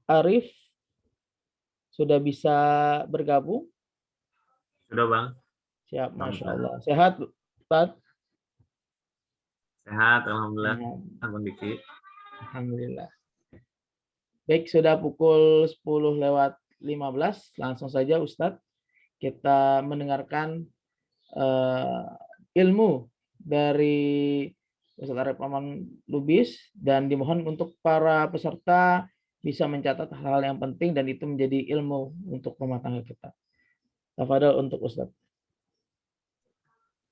Arif sudah bisa bergabung? Sudah Bang, Siap, Masya Alhamdulillah. Allah. Sehat, Ustaz? Sehat, Alhamdulillah. Sehat. Bang Diki. Alhamdulillah. Baik, sudah pukul 10:15. Langsung saja Ustadz, kita mendengarkan ilmu dari Ustadz Arif Aman Lubis, dan dimohon untuk para peserta bisa mencatat hal-hal yang penting dan itu menjadi ilmu untuk rumah tangga kita. Tafadhol untuk Ustadz.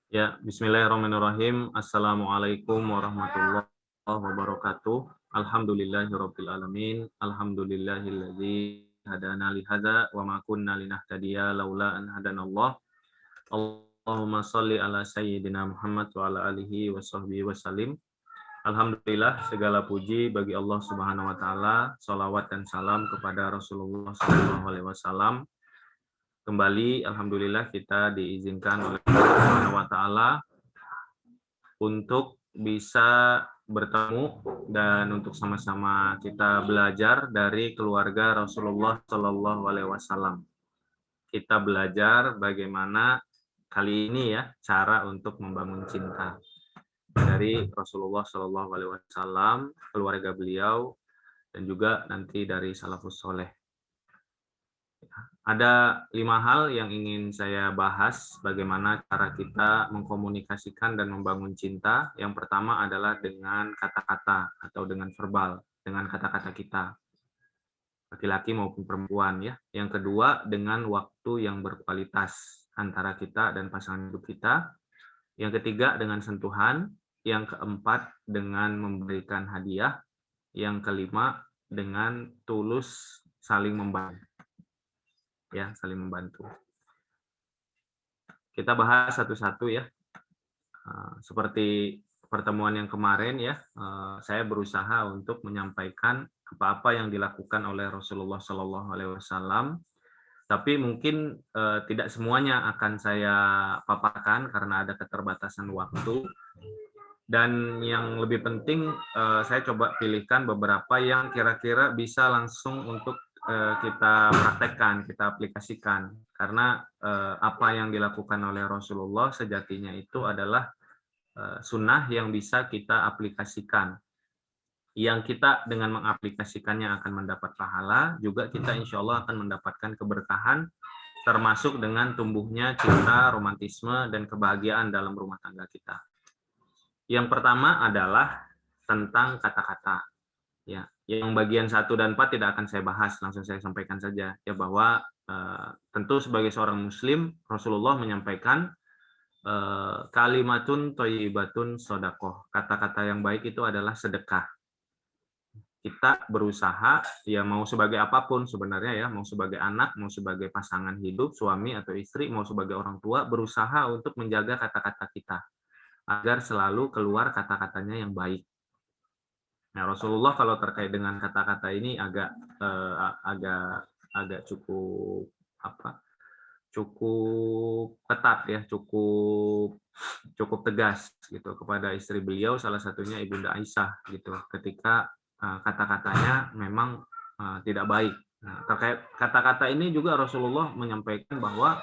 Ya, bismillahirrahmanirrahim. Assalamualaikum warahmatullahi wabarakatuh. Alhamdulillahirabbil alamin. Alhamdulillahilladzi hadana li hadza wa ma kunna linahtadiya laula an hadanallah. Allahumma shalli ala sayyidina Muhammad wa ala alihi wa sahbihi wasallim. Alhamdulillah, segala puji bagi Allah Subhanahu wa taala, shalawat dan salam kepada Rasulullah sallallahu alaihi wasallam. Kembali alhamdulillah kita diizinkan oleh Allah Subhanahu wa taala untuk bisa bertemu dan untuk sama-sama kita belajar dari keluarga Rasulullah sallallahu alaihi wasallam. Kita belajar bagaimana kali ini ya cara untuk membangun cinta dari Rasulullah sallallahu alaihi wasallam, keluarga beliau, dan juga nanti dari salafus soleh. Ada 5 hal yang ingin saya bahas bagaimana cara kita mengkomunikasikan dan membangun cinta. Yang pertama adalah dengan kata-kata atau dengan verbal, dengan kata-kata kita, laki-laki maupun perempuan ya. Yang kedua dengan waktu yang berkualitas antara kita dan pasangan hidup kita. Yang ketiga dengan sentuhan. Yang keempat dengan memberikan hadiah. Yang kelima dengan tulus saling membantu. Ya, saling membantu. Kita bahas satu-satu ya. Seperti pertemuan yang kemarin ya, saya berusaha untuk menyampaikan apa-apa yang dilakukan oleh Rasulullah Shallallahu Alaihi Wasallam. Tapi mungkin tidak semuanya akan saya paparkan karena ada keterbatasan waktu. Dan yang lebih penting, saya coba pilihkan beberapa yang kira-kira bisa langsung untuk kita praktekkan, kita aplikasikan. Karena apa yang dilakukan oleh Rasulullah sejatinya itu adalah sunnah yang bisa kita aplikasikan. Yang kita dengan mengaplikasikannya akan mendapat pahala, juga kita insya Allah akan mendapatkan keberkahan, termasuk dengan tumbuhnya cinta, romantisme, dan kebahagiaan dalam rumah tangga kita. Yang pertama adalah tentang kata-kata. Ya, yang bagian 1 dan 4 tidak akan saya bahas, langsung saya sampaikan saja ya bahwa tentu sebagai seorang muslim Rasulullah menyampaikan kalimatun thayyibatun shadaqah. Kata-kata yang baik itu adalah sedekah. Kita berusaha ya mau sebagai apapun sebenarnya ya, mau sebagai anak, mau sebagai pasangan hidup, suami atau istri, mau sebagai orang tua, berusaha untuk menjaga kata-kata kita agar selalu keluar kata-katanya yang baik. Nah, Rasulullah kalau terkait dengan kata-kata ini agak cukup ketat ya, cukup tegas gitu kepada istri beliau, salah satunya Ibunda Aisyah gitu, ketika kata-katanya memang tidak baik. Nah, terkait kata-kata ini juga Rasulullah menyampaikan bahwa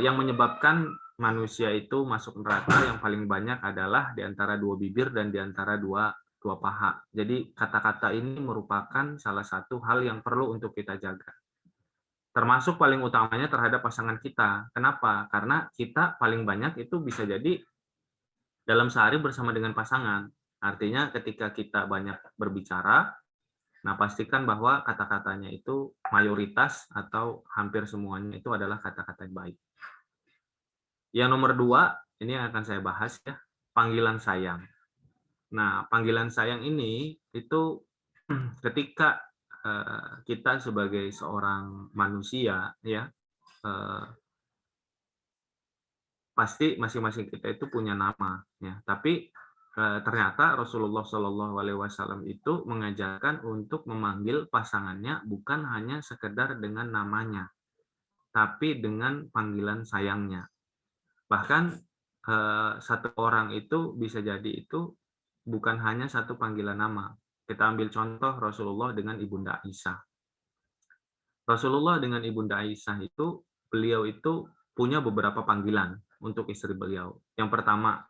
yang menyebabkan manusia itu masuk neraka yang paling banyak adalah di antara 2 bibir dan di antara dua paha. Jadi kata-kata ini merupakan salah satu hal yang perlu untuk kita jaga. Termasuk paling utamanya terhadap pasangan kita. Kenapa? Karena kita paling banyak itu bisa jadi dalam sehari bersama dengan pasangan. Artinya ketika kita banyak berbicara, nah pastikan bahwa kata-katanya itu mayoritas atau hampir semuanya itu adalah kata-kata yang baik. Yang nomor 2, ini yang akan saya bahas ya, panggilan sayang. Nah, panggilan sayang ini itu ketika kita sebagai seorang manusia ya, pasti masing-masing kita itu punya nama ya. Tapi ternyata Rasulullah Shallallahu Alaihi Wasallam itu mengajarkan untuk memanggil pasangannya bukan hanya sekedar dengan namanya, tapi dengan panggilan sayangnya. Bahkan satu orang itu bisa jadi itu bukan hanya satu panggilan nama, Kita ambil contoh Rasulullah dengan Ibunda Aisyah. Rasulullah dengan Ibunda Aisyah itu, beliau itu punya beberapa panggilan untuk istri beliau. Yang pertama,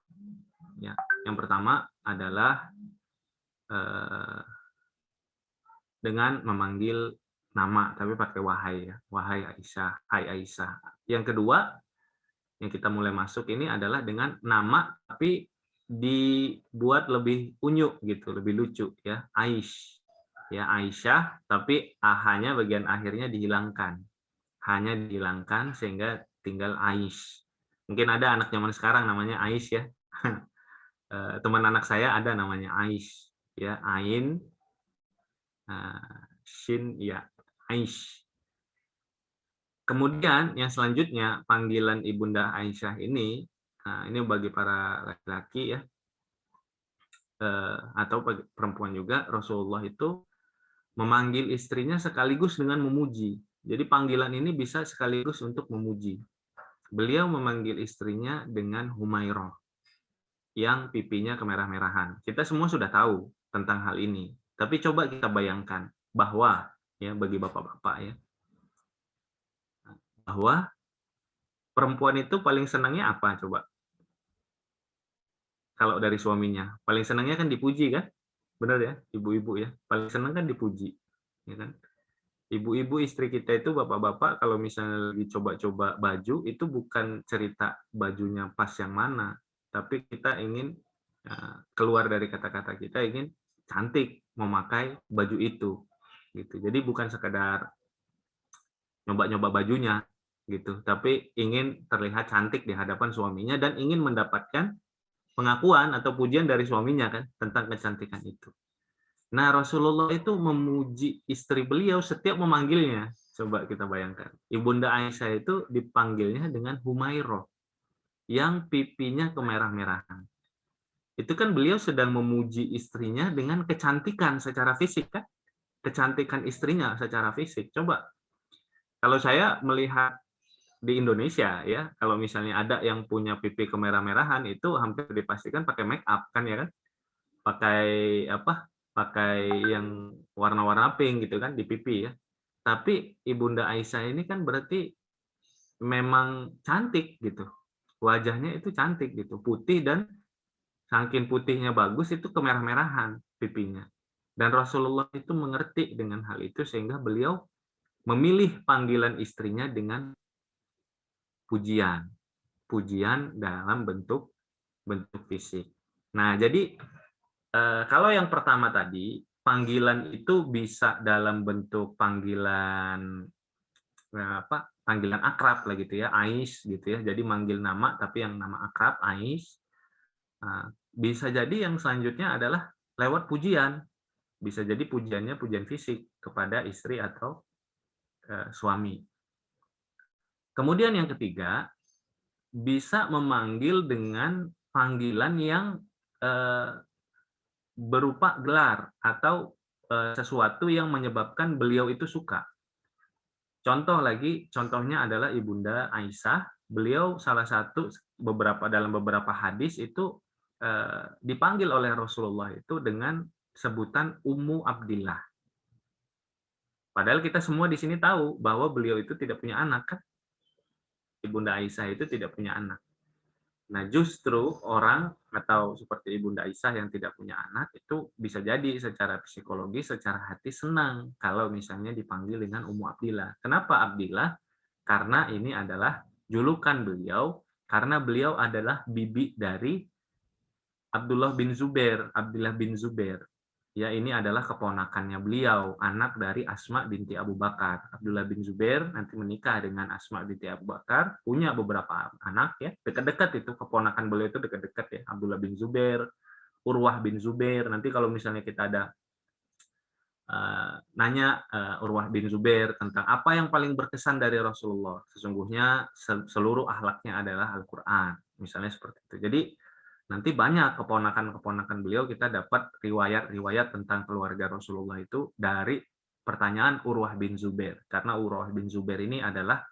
ya, yang pertama adalah dengan memanggil nama, tapi pakai wahai ya, wahai Aisyah, hai Aisyah. Yang kedua, yang kita mulai masuk ini adalah dengan nama, tapi dibuat lebih unyu gitu, lebih lucu ya, Aish. Ya, Aisyah, tapi ahanya bagian akhirnya dihilangkan. Hanya dihilangkan sehingga tinggal Aish. Mungkin ada anak zaman sekarang namanya Aish ya. Teman anak saya ada namanya Aish ya, Ain Shin ya, Aish. Kemudian yang selanjutnya panggilan Ibunda Aisyah ini bagi para laki-laki ya, atau perempuan juga, Rasulullah itu memanggil istrinya sekaligus dengan memuji. Jadi panggilan ini bisa sekaligus untuk memuji. Beliau memanggil istrinya dengan Humairah, yang pipinya kemerah-merahan. Kita semua sudah tahu tentang hal ini. Tapi coba kita bayangkan bahwa ya, bagi bapak-bapak ya, bahwa perempuan itu paling senangnya apa coba? Kalau dari suaminya, paling senangnya kan dipuji kan? Benar ya, ibu-ibu ya, paling senang kan dipuji, ya kan? Ibu-ibu istri kita itu, bapak-bapak, kalau misalnya lagi coba-coba baju, itu bukan cerita bajunya pas yang mana, tapi kita ingin keluar dari kata-kata kita ingin cantik memakai baju itu, gitu. Jadi bukan sekedar nyoba-nyoba bajunya, gitu, tapi ingin terlihat cantik di hadapan suaminya dan ingin mendapatkan pengakuan atau pujian dari suaminya kan tentang kecantikan itu. Nah, Rasulullah itu memuji istri beliau setiap memanggilnya. Coba kita bayangkan. Ibunda Aisyah itu dipanggilnya dengan Humairah, yang pipinya kemerah-merahan. Itu kan beliau sedang memuji istrinya dengan kecantikan secara fisik kan? Kecantikan istrinya secara fisik. Coba, kalau saya melihat di Indonesia ya, kalau misalnya ada yang punya pipi kemerah-merahan, itu hampir dipastikan pakai make up kan ya kan? Pakai apa? Pakai yang warna-warna pink gitu kan di pipi ya. Tapi Ibunda Aisyah ini kan berarti memang cantik gitu. Wajahnya itu cantik gitu, putih, dan saking putihnya bagus itu kemerah-merahan pipinya. Dan Rasulullah itu mengerti dengan hal itu sehingga beliau memilih panggilan istrinya dengan pujian. Pujian dalam bentuk fisik. Nah, jadi kalau yang pertama tadi, panggilan itu bisa dalam bentuk panggilan panggilan akrab lah gitu ya, Ais gitu ya. Jadi manggil nama tapi yang nama akrab Ais. Nah, bisa jadi yang selanjutnya adalah lewat pujian. Bisa jadi pujiannya pujian fisik kepada istri atau suami. Kemudian yang ketiga, bisa memanggil dengan panggilan yang berupa gelar atau sesuatu yang menyebabkan beliau itu suka. Contohnya adalah Ibunda Aisyah. Beliau salah satu dalam beberapa hadis itu dipanggil oleh Rasulullah itu dengan sebutan Ummu Abdillah. Padahal kita semua di sini tahu bahwa beliau itu tidak punya anak kan? Ibunda Aisyah itu tidak punya anak. Nah, justru orang atau seperti Ibunda Aisyah yang tidak punya anak itu bisa jadi secara psikologis, secara hati senang kalau misalnya dipanggil dengan Ummu Abdillah. Kenapa Abdillah? Karena ini adalah julukan beliau, karena beliau adalah bibi dari Abdullah bin Zubair. Ya, ini adalah keponakannya beliau, anak dari Asma binti Abu Bakar. Abdullah bin Zubair nanti menikah dengan Asma binti Abu Bakar, punya beberapa anak ya, dekat-dekat itu, keponakan beliau itu dekat-dekat ya, Abdullah bin Zubair, Urwah bin Zubair. Nanti kalau misalnya kita ada nanya Urwah bin Zubair tentang apa yang paling berkesan dari Rasulullah, sesungguhnya seluruh akhlaknya adalah Al-Quran, misalnya seperti itu. Jadi nanti banyak keponakan-keponakan beliau kita dapat riwayat-riwayat tentang keluarga Rasulullah itu dari pertanyaan Urwah bin Zubair. Karena Urwah bin Zubair ini adalah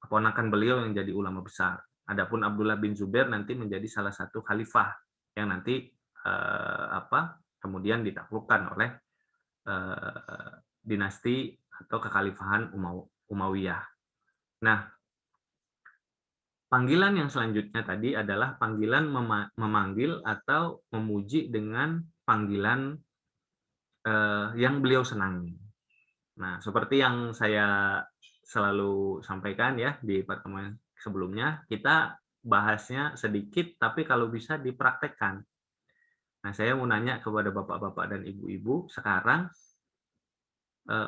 keponakan beliau yang jadi ulama besar. Adapun Abdullah bin Zubair nanti menjadi salah satu khalifah yang nanti kemudian ditaklukkan oleh dinasti atau kekhalifahan Umayyah. Nah, panggilan yang selanjutnya tadi adalah panggilan memanggil atau memuji dengan panggilan yang beliau senangi. Nah, seperti yang saya selalu sampaikan ya di pertemuan sebelumnya, kita bahasnya sedikit, tapi kalau bisa dipraktekkan. Nah, saya mau nanya kepada bapak-bapak dan ibu-ibu, sekarang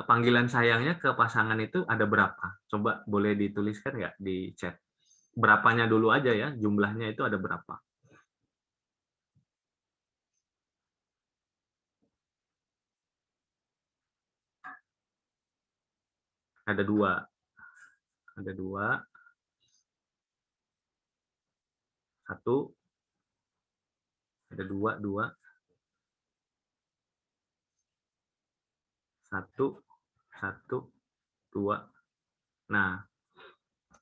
panggilan sayangnya ke pasangan itu ada berapa? Coba boleh dituliskan nggak di chat? Berapanya dulu aja ya, jumlahnya itu ada berapa? Ada dua. Ada dua. Satu. Ada dua, dua. Satu, satu, dua. Nah,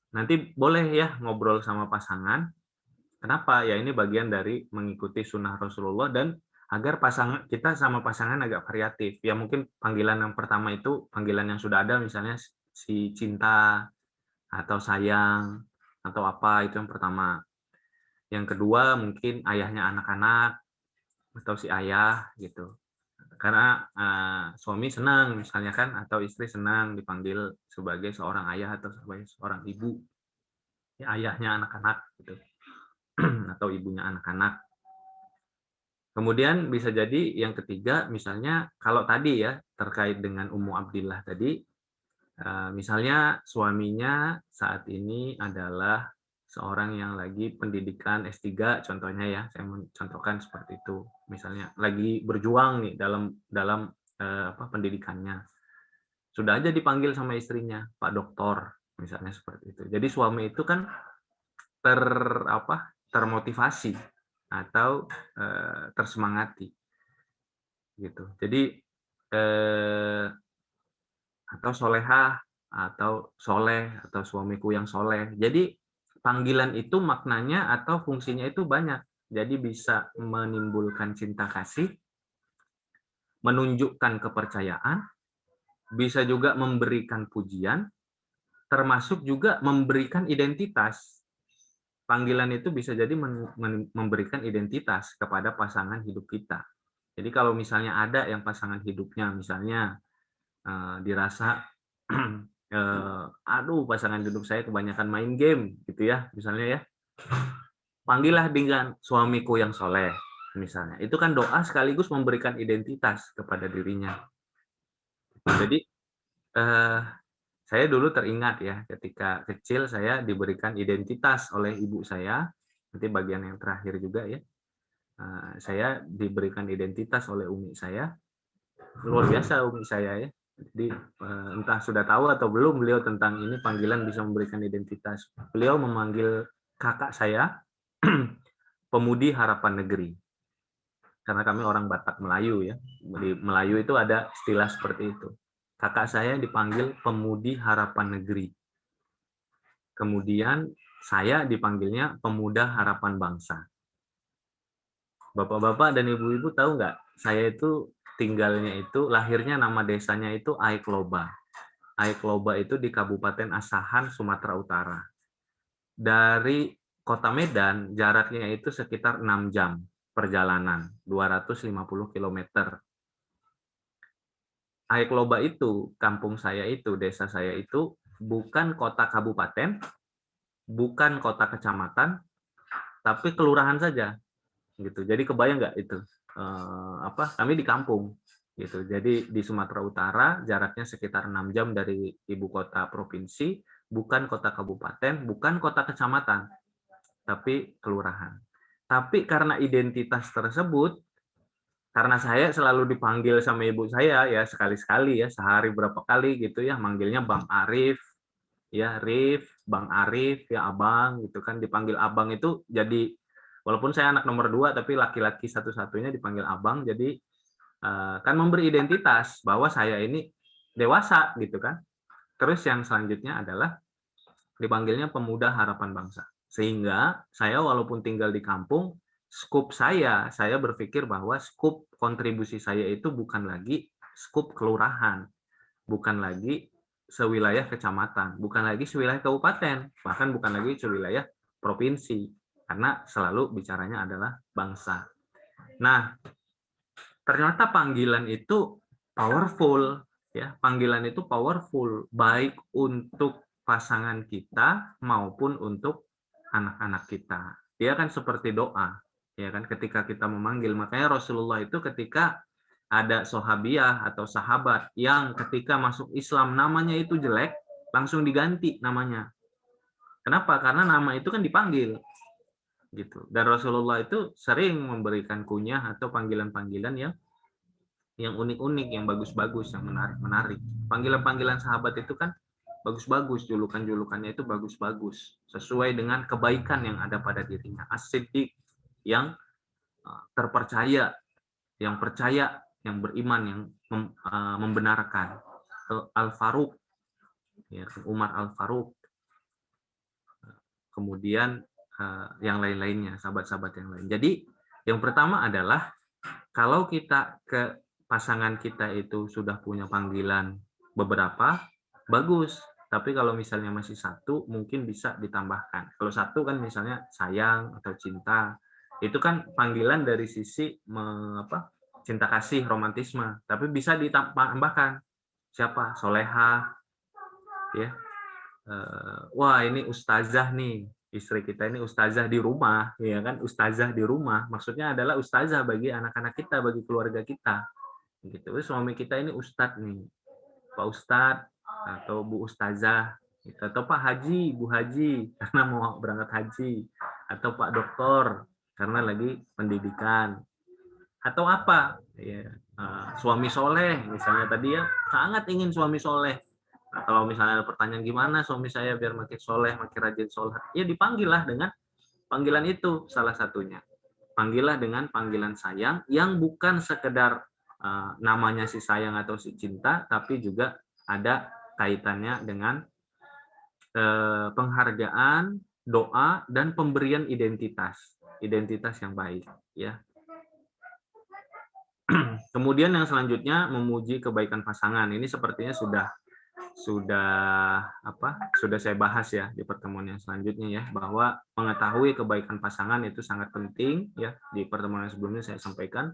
nanti boleh ya ngobrol sama pasangan. Kenapa? Ya ini bagian dari mengikuti sunnah Rasulullah dan agar pasangan kita sama pasangan agak variatif. Ya mungkin panggilan yang pertama itu panggilan yang sudah ada, misalnya si cinta atau sayang atau apa, itu yang pertama. Yang kedua mungkin ayahnya anak-anak atau si ayah gitu. Karena suami senang misalnya kan, atau istri senang dipanggil sebagai seorang ayah atau sebagai seorang ibu, ya, ayahnya anak-anak gitu. Atau ibunya anak-anak. Kemudian bisa jadi yang ketiga, misalnya kalau tadi ya terkait dengan Ummu Abdillah tadi, misalnya suaminya saat ini adalah seorang yang lagi pendidikan S3 contohnya ya, saya mencontohkan seperti itu. Misalnya lagi berjuang nih dalam pendidikannya. Sudah aja dipanggil sama istrinya, Pak Doktor, misalnya seperti itu. Jadi suami itu kan termotivasi atau tersemangati gitu. Jadi atau solehah atau soleh atau suamiku yang soleh. Jadi panggilan itu maknanya atau fungsinya itu banyak. Jadi bisa menimbulkan cinta kasih, menunjukkan kepercayaan, bisa juga memberikan pujian, termasuk juga memberikan identitas. Panggilan itu bisa jadi memberikan identitas kepada pasangan hidup kita. Jadi kalau misalnya ada yang pasangan hidupnya misalnya dirasa aduh pasangan hidup saya kebanyakan main game gitu ya misalnya ya, panggillah dengan suamiku yang soleh misalnya. Itu kan doa sekaligus memberikan identitas kepada dirinya. Jadi saya dulu teringat ya ketika kecil saya diberikan identitas oleh ibu saya, nanti bagian yang terakhir juga ya, saya diberikan identitas oleh umi saya. Luar biasa umi saya ya. Jadi entah sudah tahu atau belum beliau tentang ini panggilan bisa memberikan identitas. Beliau memanggil kakak saya Pemudi Harapan Negeri. Karena kami orang Batak Melayu ya. Di Melayu itu ada istilah seperti itu. Kakak saya dipanggil Pemudi Harapan Negeri. Kemudian saya dipanggilnya Pemuda Harapan Bangsa. Bapak-bapak dan ibu-ibu tahu nggak? Saya itu tinggalnya itu, lahirnya nama desanya itu Aikloba. Aikloba itu di Kabupaten Asahan, Sumatera Utara. Dari Kota Medan, jaraknya itu sekitar 6 jam perjalanan, 250 km. Aikloba itu, kampung saya itu, desa saya itu, bukan kota kabupaten, bukan kota kecamatan, tapi kelurahan saja. Gitu. Jadi kebayang nggak itu? Kami di kampung. Gitu. Jadi di Sumatera Utara, jaraknya sekitar 6 jam dari ibu kota provinsi, bukan kota kabupaten, bukan kota kecamatan, tapi kelurahan. Tapi karena identitas tersebut, karena saya selalu dipanggil sama ibu saya ya sekali-sekali ya, sehari berapa kali gitu ya, manggilnya Bang Arif, ya Rif, Bang Arif, ya Abang gitu kan, dipanggil Abang itu jadi walaupun saya anak nomor 2 tapi laki-laki satu-satunya dipanggil Abang, jadi kan memberi identitas bahwa saya ini dewasa gitu kan. Terus yang selanjutnya adalah dipanggilnya Pemuda Harapan Bangsa. Sehingga saya walaupun tinggal di kampung, skup saya berpikir bahwa skup kontribusi saya itu bukan lagi skup kelurahan, bukan lagi sewilayah kecamatan, bukan lagi sewilayah kabupaten, bahkan bukan lagi sewilayah provinsi, karena selalu bicaranya adalah bangsa. Nah, ternyata panggilan itu powerful, ya. Panggilan itu powerful, baik untuk pasangan kita maupun untuk anak-anak kita. Dia kan seperti doa, ya kan, ketika kita memanggil. Makanya Rasulullah itu ketika ada sahabiah atau sahabat yang ketika masuk Islam namanya itu jelek, langsung diganti namanya. Kenapa? Karena nama itu kan dipanggil, gitu. Dan Rasulullah itu sering memberikan kunyah atau panggilan-panggilan yang unik-unik, yang bagus-bagus, yang menarik-menarik. Panggilan-panggilan sahabat itu kan bagus-bagus, julukan-julukannya itu bagus-bagus, sesuai dengan kebaikan yang ada pada dirinya. As-Siddiq, yang terpercaya, yang percaya, yang beriman, yang membenarkan. Al-Faruq, ya, Umar Al-Faruq. Kemudian yang lain-lainnya, sahabat-sahabat yang lain. Jadi yang pertama adalah kalau kita ke pasangan kita itu sudah punya panggilan beberapa, bagus. Tapi kalau misalnya masih satu, mungkin bisa ditambahkan. Kalau satu kan misalnya sayang atau cinta, itu kan panggilan dari sisi cinta kasih, romantisme. Tapi bisa ditambahkan siapa? Solehah, ya. Wah, ini ustazah nih. Istri kita ini ustazah di rumah, ya kan? Ustazah di rumah. Maksudnya adalah ustazah bagi anak-anak kita, bagi keluarga kita. Gitu. Suami kita ini ustadz nih, Pak Ustadz atau Bu Ustazah, gitu. Atau Pak Haji, Bu Haji karena mau berangkat haji, atau Pak Doktor karena lagi pendidikan, atau apa? Ya, suami soleh misalnya tadi ya, sangat ingin suami soleh. Nah, kalau misalnya ada pertanyaan gimana suami saya biar makin soleh, makin rajin sholat, ya dipanggillah dengan panggilan itu salah satunya. Panggillah dengan panggilan sayang yang bukan sekedar namanya si sayang atau si cinta, tapi juga ada kaitannya dengan penghargaan, doa, dan pemberian identitas yang baik, ya. Kemudian yang selanjutnya memuji kebaikan pasangan. Ini sepertinya sudah saya bahas ya di pertemuan yang selanjutnya ya, bahwa mengetahui kebaikan pasangan itu sangat penting ya. Di pertemuan yang sebelumnya saya sampaikan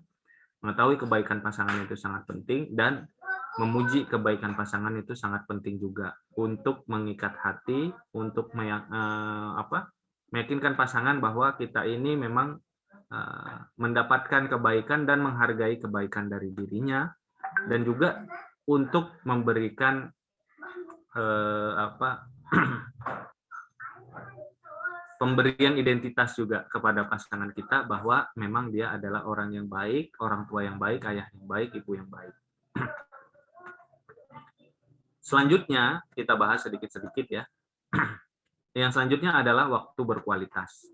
mengetahui kebaikan pasangan itu sangat penting, dan memuji kebaikan pasangan itu sangat penting juga untuk mengikat hati, untuk meyakinkan pasangan bahwa kita ini memang mendapatkan kebaikan dan menghargai kebaikan dari dirinya, dan juga untuk memberikan pemberian identitas juga kepada pasangan kita bahwa memang dia adalah orang yang baik, orang tua yang baik, ayah yang baik, ibu yang baik. Selanjutnya kita bahas sedikit-sedikit ya. Yang selanjutnya adalah waktu berkualitas.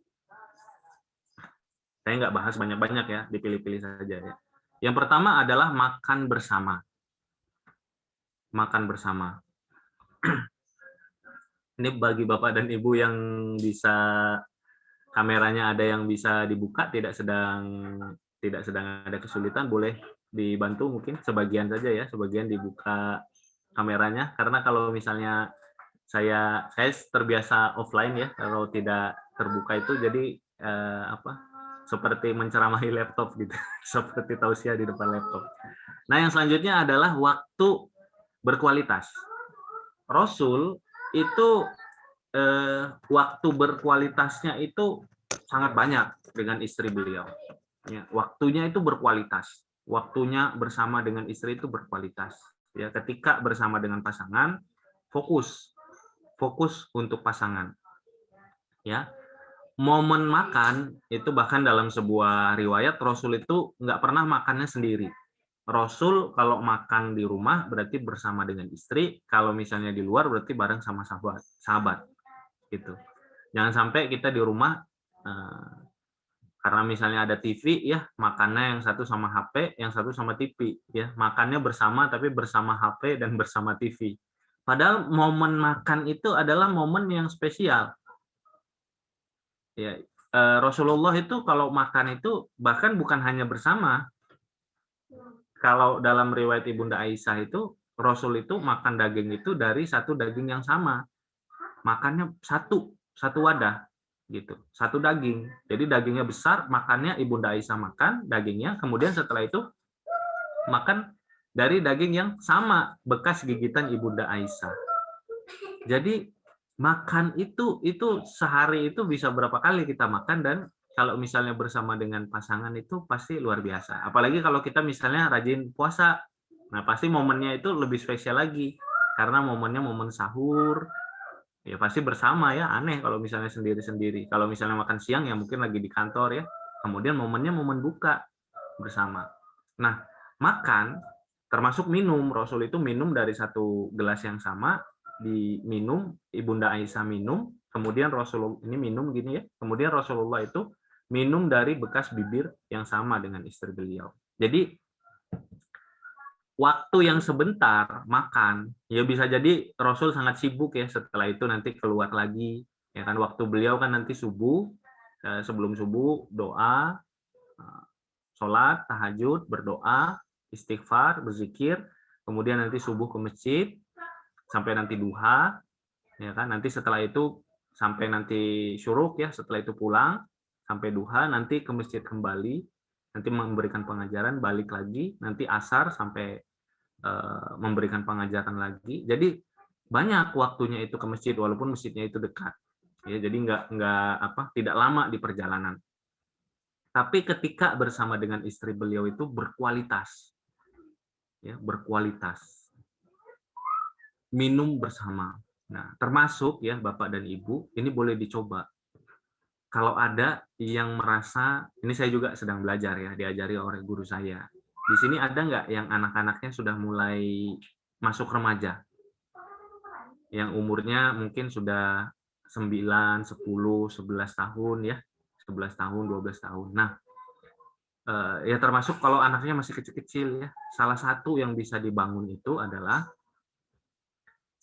Saya nggak bahas banyak-banyak ya, dipilih-pilih saja ya. Yang pertama adalah makan bersama. Makan bersama. Ini bagi Bapak dan Ibu yang bisa kameranya ada yang bisa dibuka, tidak sedang ada kesulitan, boleh dibantu mungkin sebagian saja ya, sebagian dibuka kameranya, karena kalau misalnya saya terbiasa offline ya, kalau tidak terbuka itu jadi seperti menceramahi laptop gitu, seperti tausiah di depan laptop. Nah, yang selanjutnya adalah waktu berkualitas. Rasul itu waktu berkualitasnya itu sangat banyak dengan istri beliau. Ya, waktunya itu berkualitas. Waktunya bersama dengan istri itu berkualitas. Ya, ketika bersama dengan pasangan, fokus untuk pasangan. Ya, momen makan itu bahkan dalam sebuah riwayat Rasul itu nggak pernah makannya sendiri. Rasul kalau makan di rumah berarti bersama dengan istri, kalau misalnya di luar berarti bareng sama sahabat gitu. Jangan sampai kita di rumah karena misalnya ada TV ya, makannya yang satu sama HP, yang satu sama TV ya, makannya bersama tapi bersama HP dan bersama TV. Padahal momen makan itu adalah momen yang spesial. Ya, Rasulullah itu kalau makan itu bahkan bukan hanya bersama. Kalau dalam riwayat Ibunda Aisyah itu Rasul itu makan daging itu dari satu daging yang sama. Makannya satu wadah gitu. Satu daging. Jadi dagingnya besar, makannya Ibunda Aisyah makan dagingnya, kemudian setelah itu makan dari daging yang sama bekas gigitan Ibunda Aisyah. Jadi makan itu sehari itu bisa berapa kali kita makan, dan kalau misalnya bersama dengan pasangan itu pasti luar biasa. Apalagi kalau kita misalnya rajin puasa. Nah, pasti momennya itu lebih spesial lagi karena momennya momen sahur. Ya pasti bersama ya, aneh kalau misalnya sendiri-sendiri. Kalau misalnya makan siang ya mungkin lagi di kantor ya. Kemudian momennya momen buka bersama. Nah, makan termasuk minum. Rasul itu minum dari satu gelas yang sama, diminum, Ibunda Aisyah minum, kemudian Rasulullah ini minum gini ya. Kemudian Rasulullah itu minum dari bekas bibir yang sama dengan istri beliau. Jadi waktu yang sebentar makan, ya bisa jadi Rasul sangat sibuk ya, setelah itu nanti keluar lagi, ya kan waktu beliau kan nanti subuh, sebelum subuh doa, sholat, tahajud, berdoa, istighfar, berzikir, kemudian nanti subuh ke masjid, sampai nanti duha, ya kan nanti setelah itu sampai nanti syuruk ya, setelah itu pulang, sampai duha, nanti ke masjid kembali, nanti memberikan pengajaran, balik lagi, nanti asar sampai memberikan pengajaran lagi. Jadi banyak waktunya itu ke masjid walaupun masjidnya itu dekat. Ya, jadi tidak lama di perjalanan. Tapi ketika bersama dengan istri beliau itu berkualitas. Ya, berkualitas. Minum bersama. Nah, termasuk ya Bapak dan Ibu, ini boleh dicoba. Kalau ada yang merasa, ini saya juga sedang belajar ya, diajari oleh guru saya. Di sini ada nggak yang anak-anaknya sudah mulai masuk remaja? Yang umurnya mungkin sudah 9, 10, 11 tahun ya. 11 tahun, 12 tahun. Nah, ya termasuk kalau anaknya masih kecil-kecil ya. Salah satu yang bisa dibangun itu adalah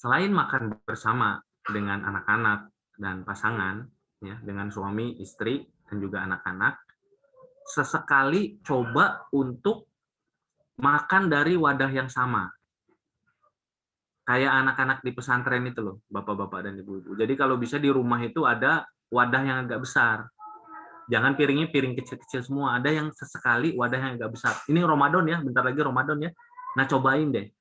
selain makan bersama dengan anak-anak dan pasangan, ya, dengan suami, istri, dan juga anak-anak, sesekali coba untuk makan dari wadah yang sama. Kayak anak-anak di pesantren itu loh, bapak-bapak dan ibu-ibu. Jadi kalau bisa di rumah itu ada wadah yang agak besar. Jangan piringnya piring kecil-kecil semua. Ada yang sesekali wadah yang agak besar. Ini Ramadan ya, bentar lagi Ramadan ya. Nah cobain deh.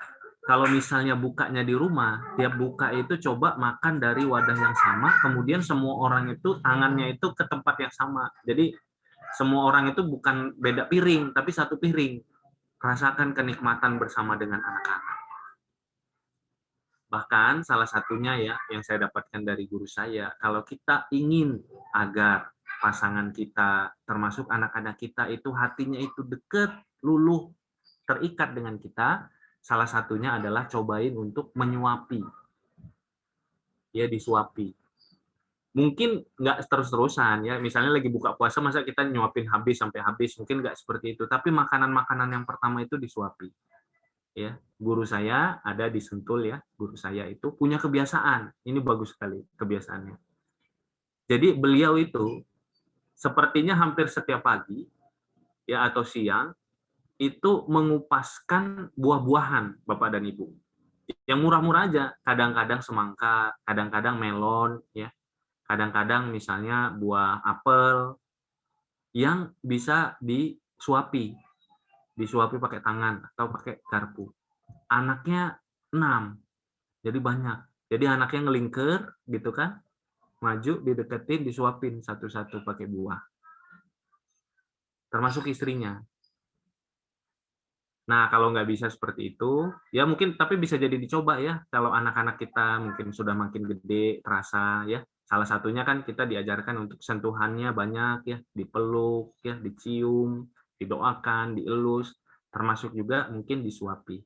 Kalau misalnya bukanya di rumah, tiap buka itu coba makan dari wadah yang sama, kemudian semua orang itu tangannya itu ke tempat yang sama. Jadi semua orang itu bukan beda piring, tapi satu piring. Rasakan kenikmatan bersama dengan anak-anak. Bahkan salah satunya ya yang saya dapatkan dari guru saya, kalau kita ingin agar pasangan kita, termasuk anak-anak kita itu hatinya itu dekat, luluh, terikat dengan kita, salah satunya adalah cobain untuk menyuapi. Ya, disuapi. Mungkin nggak terus-terusan ya, misalnya lagi buka puasa masa kita nyuapin habis sampai habis, mungkin nggak seperti itu, tapi makanan-makanan yang pertama itu disuapi. Ya, guru saya ada di Sentul ya, guru saya itu punya kebiasaan, ini bagus sekali kebiasaannya. Jadi beliau itu sepertinya hampir setiap pagi ya atau siang itu mengupaskan buah-buahan Bapak dan Ibu. Yang murah-murah aja, kadang-kadang semangka, kadang-kadang melon ya, kadang-kadang misalnya buah apel yang bisa disuapi pakai tangan atau pakai garpu. Anaknya 6, jadi banyak. Jadi anaknya ngelingker gitu kan, maju, dideketin, disuapin satu-satu pakai buah. Termasuk istrinya. Nah, kalau nggak bisa seperti itu, ya mungkin tapi bisa jadi dicoba ya. Kalau anak-anak kita mungkin sudah makin gede, terasa ya. Salah satunya kan kita diajarkan untuk sentuhannya banyak ya, dipeluk ya, dicium, didoakan, dielus, termasuk juga mungkin disuapi.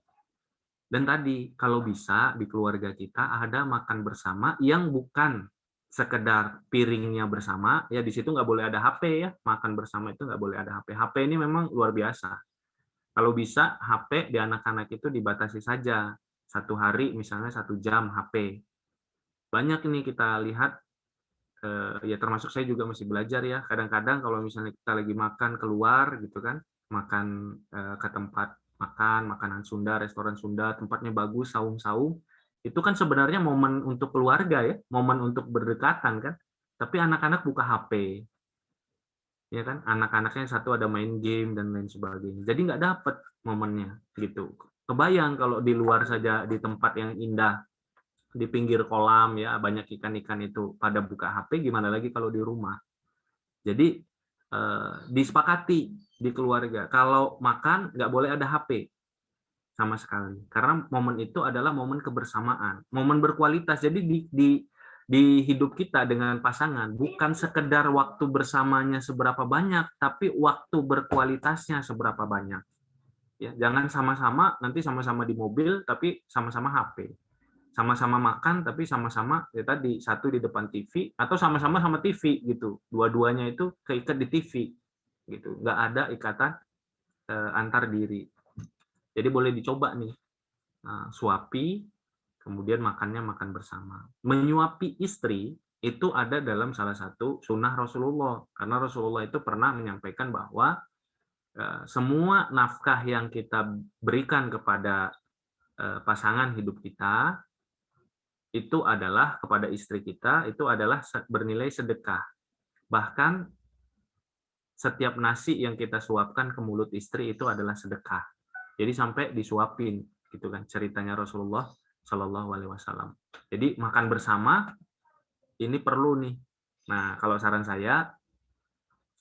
Dan tadi, kalau bisa di keluarga kita ada makan bersama yang bukan sekedar piringnya bersama, ya di situ nggak boleh ada HP ya, makan bersama itu nggak boleh ada HP. HP ini memang luar biasa. Kalau bisa HP di anak-anak itu dibatasi saja. Satu hari misalnya 1 jam HP. Banyak ini kita lihat ya termasuk saya juga masih belajar ya. Kadang-kadang kalau misalnya kita lagi makan keluar gitu kan, makan ke tempat makan, makanan Sunda, restoran Sunda, tempatnya bagus, saung-saung, itu kan sebenarnya momen untuk keluarga ya, momen untuk berdekatan kan. Tapi anak-anak buka HP, ya kan? Anak-anaknya satu ada main game dan lain sebagainya. Jadi nggak dapet momennya gitu. Kebayang kalau di luar saja di tempat yang indah, di pinggir kolam ya banyak ikan-ikan itu pada buka HP, gimana lagi kalau di rumah. Jadi disepakati di keluarga kalau makan nggak boleh ada HP sama sekali, karena momen itu adalah momen kebersamaan, momen berkualitas. Jadi di hidup kita dengan pasangan bukan sekedar waktu bersamanya seberapa banyak, tapi waktu berkualitasnya seberapa banyak. Ya, jangan sama-sama nanti sama-sama di mobil tapi sama-sama HP. Sama-sama makan tapi sama-sama ya tadi satu di depan TV atau sama-sama sama TV gitu. Dua-duanya itu keikat di TV gitu. Nggak ada ikatan antar diri. Jadi boleh dicoba nih. Suapi, kemudian makannya makan bersama. Menyuapi istri itu ada dalam salah satu sunnah Rasulullah. Karena Rasulullah itu pernah menyampaikan bahwa semua nafkah yang kita berikan kepada pasangan hidup kita itu adalah kepada istri kita, itu adalah bernilai sedekah. Bahkan setiap nasi yang kita suapkan ke mulut istri itu adalah sedekah. Jadi sampai disuapin, gitu kan ceritanya Rasulullah Shallallahu Alaihi Wasallam. Jadi makan bersama ini perlu nih. Nah kalau saran saya,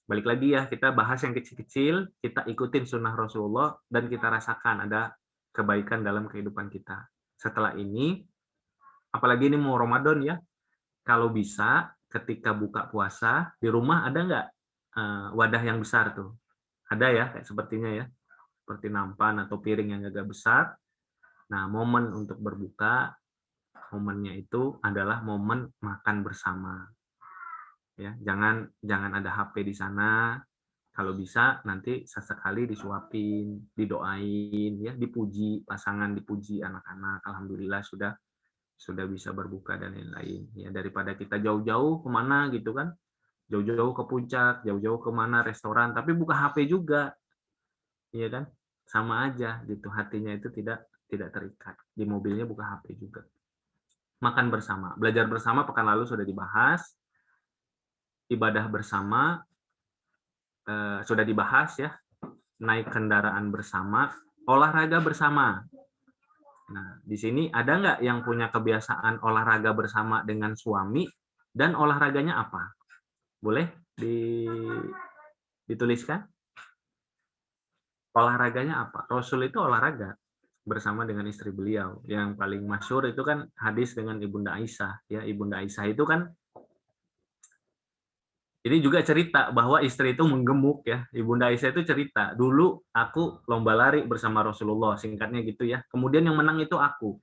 balik lagi ya, kita bahas yang kecil-kecil, kita ikutin sunnah Rasulullah dan kita rasakan ada kebaikan dalam kehidupan kita. Setelah ini, apalagi ini mau Ramadan ya, kalau bisa ketika buka puasa di rumah ada nggak wadah yang besar tuh? Ada ya, kayak sepertinya ya, seperti nampan atau piring yang agak besar. Nah, momen untuk berbuka, momennya itu adalah momen makan bersama. Ya, jangan ada HP di sana. Kalau bisa nanti sesekali disuapin, didoain, ya, dipuji pasangan, dipuji anak-anak. Alhamdulillah sudah bisa berbuka dan lain-lain. Ya, daripada kita jauh-jauh kemana gitu kan, jauh-jauh ke puncak, jauh-jauh kemana restoran, tapi buka HP juga, iya kan, sama aja gitu, hatinya itu tidak terikat. Di mobilnya buka HP juga. Makan bersama, belajar bersama pekan lalu sudah dibahas, ibadah bersama sudah dibahas ya, naik kendaraan bersama, olahraga bersama. Nah, di sini ada nggak yang punya kebiasaan olahraga bersama dengan suami dan olahraganya apa? Boleh dituliskan? Olahraganya apa? Rasul itu olahraga bersama dengan istri beliau. Yang paling masyhur itu kan hadis dengan Ibunda Aisyah. Ya, Ibunda Aisyah itu kan ini juga cerita bahwa istri itu menggemuk ya. Ibunda Aisyah itu cerita, dulu aku lomba lari bersama Rasulullah, singkatnya gitu ya. Kemudian yang menang itu aku.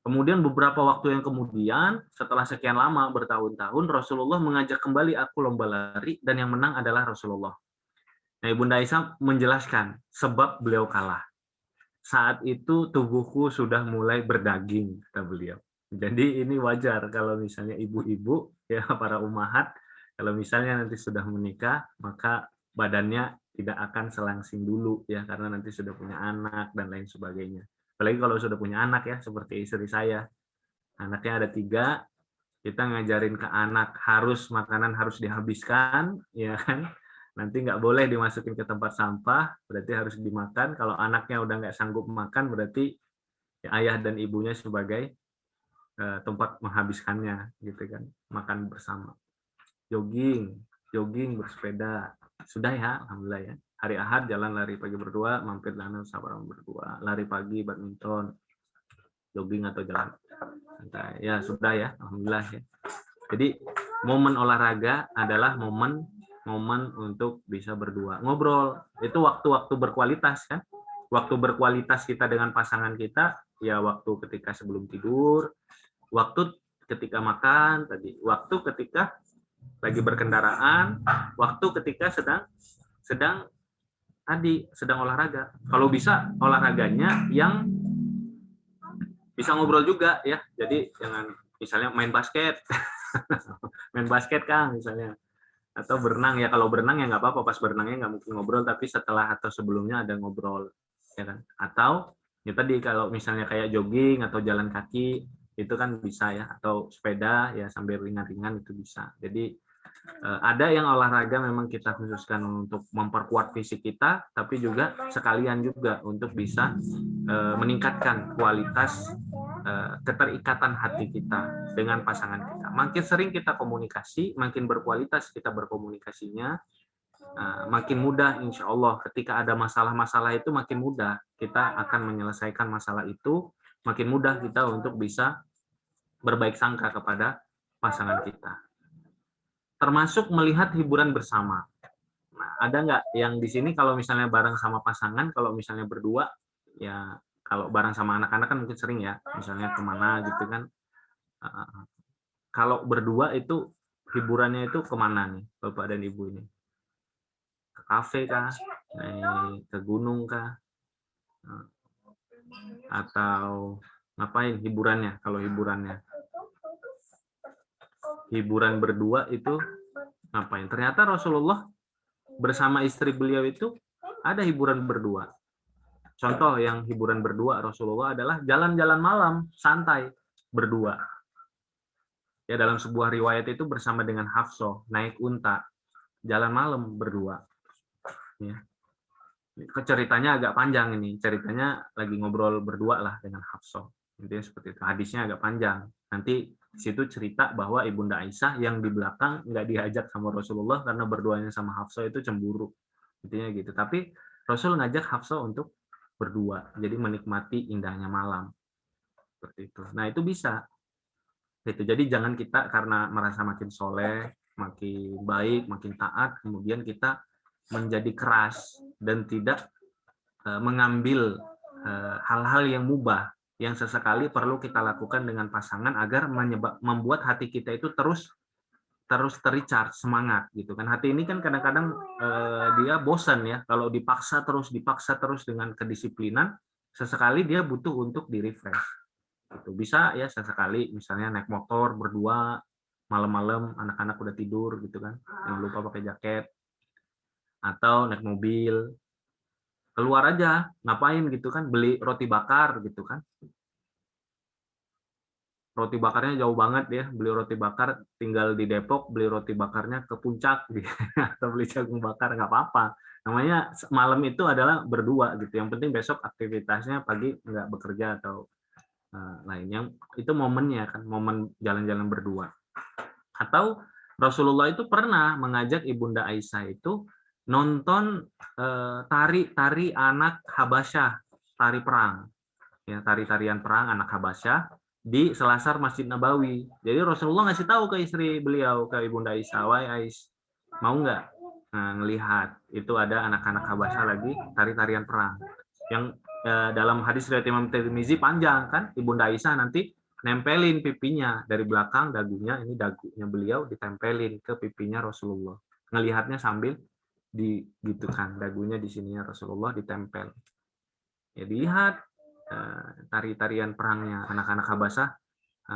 Kemudian beberapa waktu yang kemudian, setelah sekian lama bertahun-tahun, Rasulullah mengajak kembali aku lomba lari dan yang menang adalah Rasulullah. Nah, Ibunda Aisyah menjelaskan sebab beliau kalah. Saat itu tubuhku sudah mulai berdaging, kata beliau. Jadi ini wajar kalau misalnya ibu-ibu ya para ummahat kalau misalnya nanti sudah menikah maka badannya tidak akan selangsing dulu ya karena nanti sudah punya anak dan lain sebagainya. Apalagi kalau sudah punya anak ya seperti istri saya. Anaknya ada 3, kita ngajarin ke anak makanan harus dihabiskan ya kan. Nanti nggak boleh dimasukin ke tempat sampah, berarti harus dimakan. Kalau anaknya udah nggak sanggup makan, berarti ya ayah dan ibunya sebagai tempat menghabiskannya, gitu kan. Makan bersama. Jogging, bersepeda. Sudah ya, alhamdulillah ya. Hari Ahad jalan lari pagi berdua, mampir danau sabarang berdua. Lari pagi, badminton, jogging atau jalan santai. Ya sudah ya, alhamdulillah ya. Jadi momen olahraga adalah momen untuk bisa berdua ngobrol. Itu waktu-waktu berkualitas kan, waktu berkualitas kita dengan pasangan kita ya waktu ketika sebelum tidur, waktu ketika makan tadi, waktu ketika lagi berkendaraan, waktu ketika sedang olahraga. Kalau bisa olahraganya yang bisa ngobrol juga ya, jadi jangan misalnya main basket Main basket Kang misalnya, atau berenang ya. Kalau berenang ya nggak apa-apa, pas berenangnya nggak mungkin ngobrol, tapi setelah atau sebelumnya ada ngobrol, ya kan. Atau ya tadi kalau misalnya kayak jogging atau jalan kaki itu kan bisa ya, atau sepeda ya sambil ringan-ringan itu bisa. Jadi ada yang olahraga memang kita khususkan untuk memperkuat fisik kita, tapi juga sekalian juga untuk bisa meningkatkan kualitas keterikatan hati kita dengan pasangan kita. Makin sering kita komunikasi, makin berkualitas kita berkomunikasinya, makin mudah insya Allah ketika ada masalah-masalah itu makin mudah kita akan menyelesaikan masalah itu, makin mudah kita untuk bisa berbaik sangka kepada pasangan kita. Termasuk melihat hiburan bersama. Nah, ada nggak yang di sini kalau misalnya bareng sama pasangan, kalau misalnya berdua, ya kalau bareng sama anak-anak kan mungkin sering ya, misalnya kemana gitu kan. Kalau berdua itu hiburannya itu kemana nih, Bapak dan Ibu ini? Ke kafe kah? Ke gunung kah? Atau ngapain hiburannya? Kalau hiburan berdua itu ngapain? Ternyata Rasulullah bersama istri beliau itu ada hiburan berdua. Contoh yang hiburan berdua Rasulullah adalah jalan-jalan malam santai berdua. Ya dalam sebuah riwayat itu bersama dengan Hafsah naik unta jalan malam berdua. Ya. Ceritanya agak panjang ini. Ceritanya lagi ngobrol berdua lah dengan Hafsah. Intinya seperti itu. Hadisnya agak panjang. Nanti di situ cerita bahwa Ibunda Aisyah yang di belakang nggak diajak sama Rasulullah karena berduanya sama Hafsah itu cemburu. Intinya gitu. Tapi Rasul ngajak Hafsah untuk berdua. Jadi menikmati indahnya malam. Seperti itu. Nah, itu bisa. Gitu. Jadi jangan kita karena merasa makin soleh, makin baik, makin taat, kemudian kita menjadi keras dan tidak mengambil hal-hal yang mubah yang sesekali perlu kita lakukan dengan pasangan agar membuat hati kita itu terus tercharge semangat gitu kan. Hati ini kan kadang-kadang dia bosan ya kalau dipaksa terus dengan kedisiplinan, sesekali dia butuh untuk di-refresh. Gitu. Bisa ya sesekali misalnya naik motor berdua malam-malam anak-anak udah tidur gitu kan, jangan lupa pakai jaket, atau naik mobil keluar aja ngapain gitu kan, beli roti bakar gitu kan, roti bakarnya jauh banget ya, beli roti bakar tinggal di Depok beli roti bakarnya ke Puncak gitu. Atau beli jagung bakar nggak apa-apa, namanya malam itu adalah berdua gitu, yang penting besok aktivitasnya pagi nggak bekerja atau lainnya, itu momennya kan, momen jalan-jalan berdua. Atau Rasulullah itu pernah mengajak Ibunda Aisyah itu nonton tari anak Habasyah, tari perang, ya tarian perang anak Habasyah di selasar Masjid Nabawi. Jadi Rasulullah ngasih tahu ke istri beliau, ke Ibunda Aisyah, "Wahai Aisyah, mau nggak ngelihat itu ada anak-anak Habasyah lagi tari-tarian perang." Yang dalam hadis riwayat Imam Tirmizi panjang kan, Ibunda Aisyah nanti nempelin pipinya dari belakang dagunya, ini dagunya beliau ditempelin ke pipinya Rasulullah. Ngelihatnya sambil gitu kan, dagunya di sininya Rasulullah ditempel. Ya dilihat tari-tarian perangnya anak-anak Habasyah,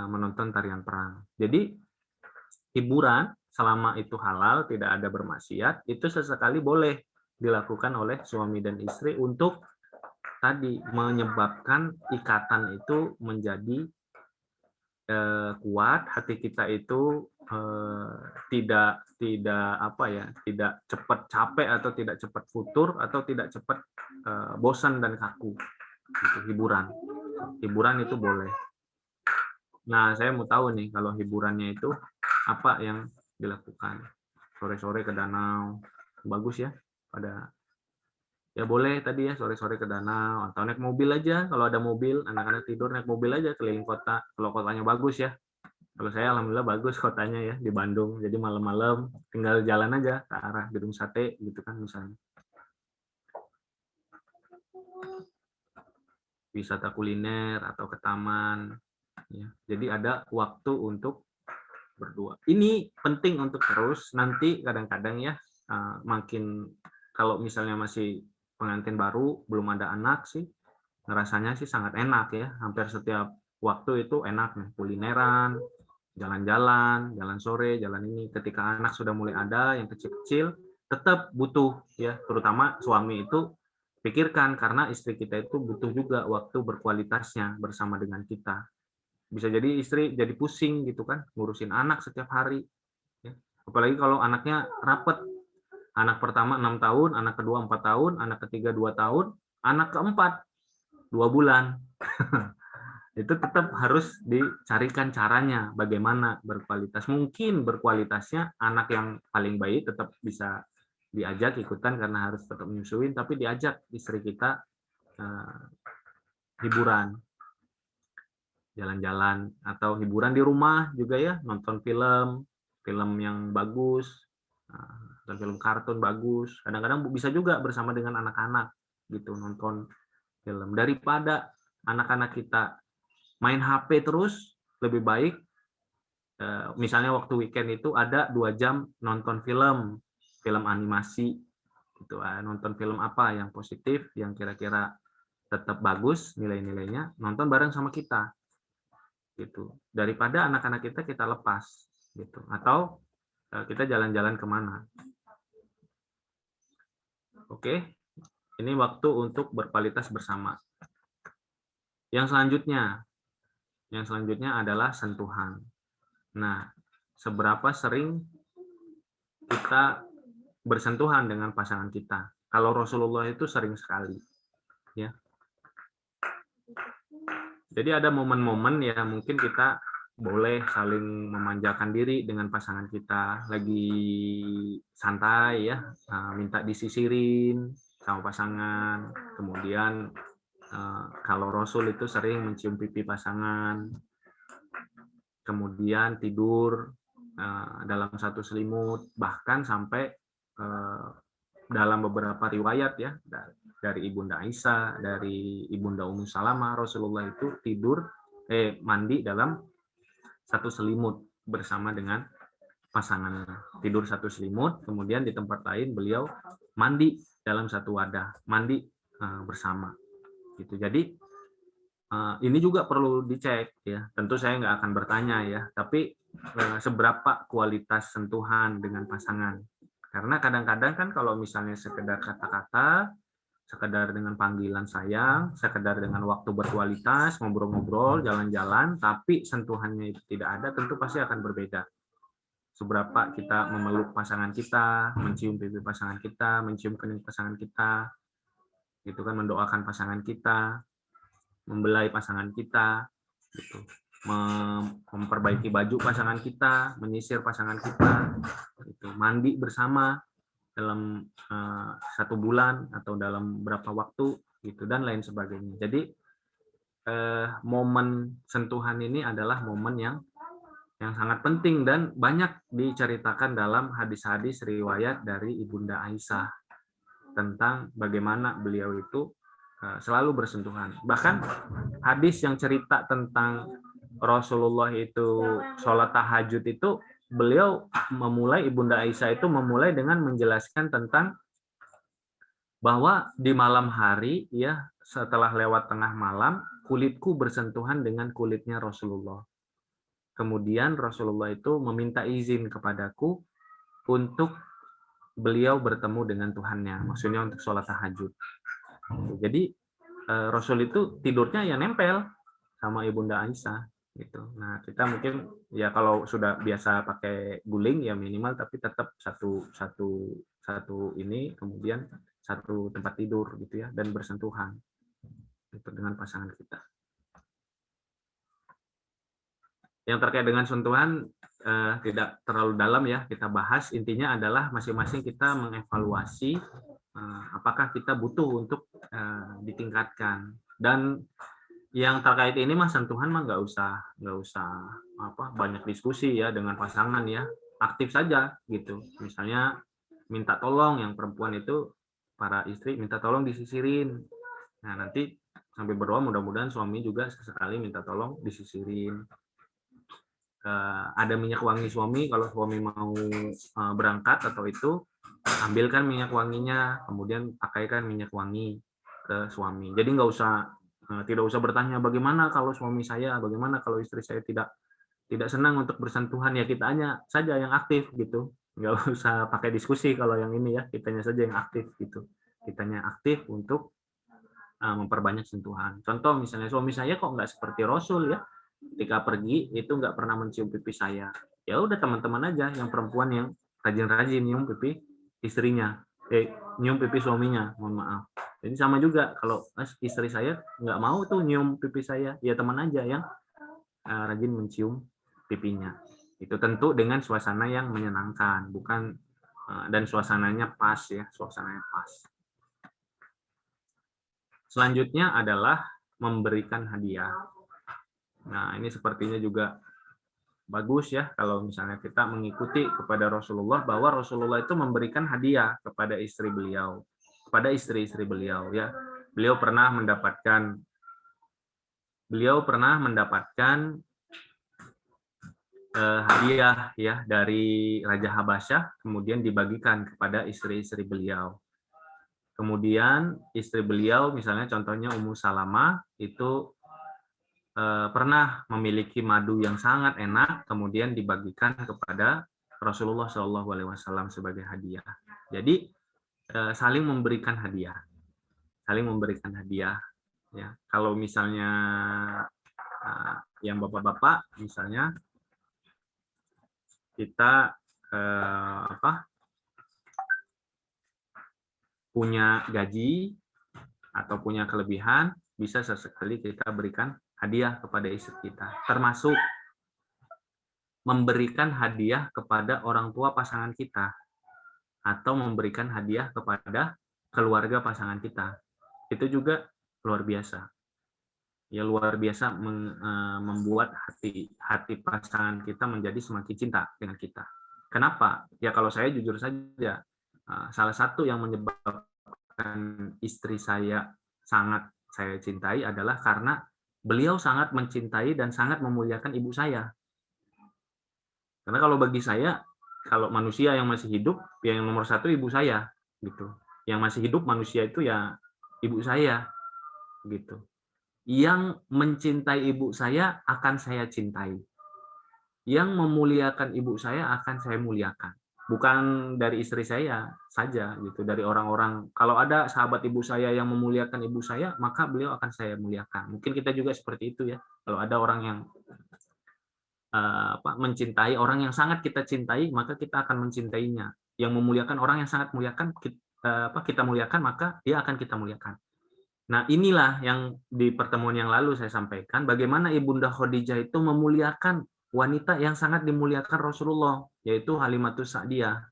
menonton tarian perang. Jadi hiburan selama itu halal, tidak ada bermaksiat, itu sesekali boleh dilakukan oleh suami dan istri untuk tadi menyebabkan ikatan itu menjadi kuat, hati kita itu tidak cepat capek atau tidak cepat futur atau tidak cepat bosan dan kaku. Gitu, hiburan itu boleh. Nah, saya mau tahu nih kalau hiburannya itu apa yang dilakukan. Sore-sore ke danau, bagus ya. Ya boleh tadi ya sore-sore ke danau atau naik mobil aja, kalau ada mobil, anak-anak tidur naik mobil aja keliling kota. Kalau kotanya bagus ya. Kalau saya alhamdulillah bagus kotanya ya di Bandung. Jadi malam-malam tinggal jalan aja ke arah Gedung Sate gitu kan misalnya. Wisata kuliner atau ke taman. Ya. Jadi ada waktu untuk berdua. Ini penting untuk terus. Nanti kadang-kadang ya makin kalau misalnya masih pengantin baru belum ada anak sih, rasanya sih sangat enak ya. Hampir setiap waktu itu enak nih kulineran, jalan-jalan, jalan sore, jalan ini. Ketika anak sudah mulai ada yang kecil-kecil, tetap butuh ya, terutama suami itu pikirkan karena istri kita itu butuh juga waktu berkualitasnya bersama dengan kita. Bisa jadi istri jadi pusing gitu kan, ngurusin anak setiap hari ya. Apalagi kalau anaknya rapet. Anak pertama 6 tahun, anak kedua 4 tahun, anak ketiga 2 tahun, anak keempat 2 bulan. Itu tetap harus dicarikan caranya bagaimana berkualitas. Mungkin berkualitasnya anak yang paling bayi tetap bisa diajak ikutan karena harus tetap menyusuin, tapi diajak istri kita hiburan, jalan-jalan, atau hiburan di rumah juga ya, nonton film, film yang bagus, nonton film kartun bagus. Kadang-kadang bisa juga bersama dengan anak-anak gitu, nonton film. Daripada anak-anak kita main HP terus, lebih baik misalnya waktu weekend itu ada 2 jam nonton film, film animasi gitu. Nonton film apa yang positif, yang kira-kira tetap bagus nilai-nilainya, nonton bareng sama kita gitu. Daripada anak-anak kita lepas gitu. Atau kita jalan-jalan kemana. Oke, ini waktu untuk berkualitas bersama. Yang selanjutnya adalah sentuhan. Nah, seberapa sering kita bersentuhan dengan pasangan kita? Kalau Rasulullah itu sering sekali, ya. Jadi ada momen-momen ya mungkin kita boleh saling memanjakan diri dengan pasangan kita, lagi santai ya, minta disisirin sama pasangan. Kemudian kalau Rasul itu sering mencium pipi pasangan, kemudian tidur dalam satu selimut, bahkan sampai dalam beberapa riwayat ya dari Ibunda Aisyah, dari Ibunda Ummu Salamah, Rasulullah itu mandi dalam satu selimut bersama dengan pasangannya. Tidur satu selimut, kemudian di tempat lain beliau mandi dalam satu wadah, mandi bersama. Gitu. Jadi ini juga perlu dicek ya. Tentu saya nggak akan bertanya ya, tapi seberapa kualitas sentuhan dengan pasangan. Karena kadang-kadang kan kalau misalnya sekedar kata-kata, sekedar dengan panggilan sayang, sekedar dengan waktu berkualitas, ngobrol-ngobrol, jalan-jalan, tapi sentuhannya itu tidak ada, tentu pasti akan berbeda. Seberapa kita memeluk pasangan kita, mencium pipi pasangan kita, mencium kening pasangan kita, gitu kan, mendoakan pasangan kita, membelai pasangan kita, gitu, memperbaiki baju pasangan kita, menyisir pasangan kita, gitu, mandi bersama dalam 1 bulan atau dalam berapa waktu, gitu, dan lain sebagainya. Jadi momen sentuhan ini adalah momen yang sangat penting dan banyak diceritakan dalam hadis-hadis riwayat dari Ibunda Aisyah tentang bagaimana beliau itu selalu bersentuhan. Bahkan hadis yang cerita tentang Rasulullah itu sholat tahajud itu beliau memulai, Ibunda Aisyah itu memulai dengan menjelaskan tentang bahwa di malam hari ya setelah lewat tengah malam kulitku bersentuhan dengan kulitnya Rasulullah. Kemudian Rasulullah itu meminta izin kepadaku untuk beliau bertemu dengan Tuhannya, maksudnya untuk sholat tahajud. Jadi Rasul itu tidurnya ya nempel sama Ibunda Aisyah gitu. Nah, kita mungkin ya kalau sudah biasa pakai guling ya minimal, tapi tetap satu ini, kemudian satu tempat tidur gitu ya, dan bersentuhan gitu dengan pasangan kita. Yang terkait dengan sentuhan tidak terlalu dalam ya kita bahas, intinya adalah masing-masing kita mengevaluasi apakah kita butuh untuk ditingkatkan. Dan yang terkait ini mah sentuhan mah nggak usah banyak diskusi ya dengan pasangan ya, aktif saja gitu. Misalnya minta tolong, yang perempuan itu para istri minta tolong disisirin. Nah nanti sambil berdoa mudah-mudahan suami juga sesekali minta tolong disisirin. Ada minyak wangi suami, kalau suami mau berangkat atau itu, ambilkan minyak wanginya, kemudian pakaikan minyak wangi ke suami. Jadi tidak usah bertanya bagaimana kalau suami saya, bagaimana kalau istri saya tidak tidak senang untuk bersentuhan, ya kitanya saja yang aktif gitu. Nggak usah pakai diskusi kalau yang ini ya, kitanya saja yang aktif gitu. Kitanya aktif untuk memperbanyak sentuhan. Contoh misalnya suami saya kok nggak seperti Rasul ya, ketika pergi itu nggak pernah mencium pipi saya. Ya udah teman-teman aja yang perempuan yang rajin-rajin nyium pipi istrinya, nyium pipi suaminya, mohon maaf. Jadi sama juga kalau istri saya nggak mau tuh nyium pipi saya, ya teman aja yang rajin mencium pipinya. Itu tentu dengan suasana yang menyenangkan, bukan dan suasananya pas ya, suasananya pas. Selanjutnya adalah memberikan hadiah. Nah, ini sepertinya juga bagus ya kalau misalnya kita mengikuti kepada Rasulullah, bahwa Rasulullah itu memberikan hadiah kepada istri beliau, kepada istri-istri beliau ya. Beliau pernah mendapatkan hadiah ya dari Raja Habasyah, kemudian dibagikan kepada istri-istri beliau. Kemudian istri beliau, misalnya contohnya Ummu Salamah, itu pernah memiliki madu yang sangat enak, kemudian dibagikan kepada Rasulullah SAW sebagai hadiah. Jadi saling memberikan hadiah, Ya, kalau misalnya yang bapak-bapak, misalnya kita punya gaji atau punya kelebihan, bisa sesekali kita berikan hadiah kepada istri kita, termasuk memberikan hadiah kepada orang tua pasangan kita atau memberikan hadiah kepada keluarga pasangan kita. Itu juga luar biasa. Ya, luar biasa membuat hati pasangan kita menjadi semakin cinta dengan kita. Kenapa? Ya kalau saya jujur saja, salah satu yang menyebabkan istri saya sangat saya cintai adalah karena beliau sangat mencintai dan sangat memuliakan ibu saya. Karena kalau bagi saya, kalau manusia yang masih hidup, yang nomor satu ibu saya, gitu. Yang masih hidup manusia itu ya ibu saya, gitu. Yang mencintai ibu saya akan saya cintai. Yang memuliakan ibu saya akan saya muliakan. Bukan dari istri saya saja, gitu. Dari orang-orang. Kalau ada sahabat ibu saya yang memuliakan ibu saya, maka beliau akan saya muliakan. Mungkin kita juga seperti itu ya. Kalau ada orang yang mencintai orang yang sangat kita cintai, maka kita akan mencintainya. Yang memuliakan orang yang sangat muliakan, kita muliakan, maka dia akan kita muliakan. Nah, inilah yang di pertemuan yang lalu saya sampaikan, bagaimana Ibunda Khadijah itu memuliakan wanita yang sangat dimuliakan Rasulullah, yaitu Halimatus Sa'diyah.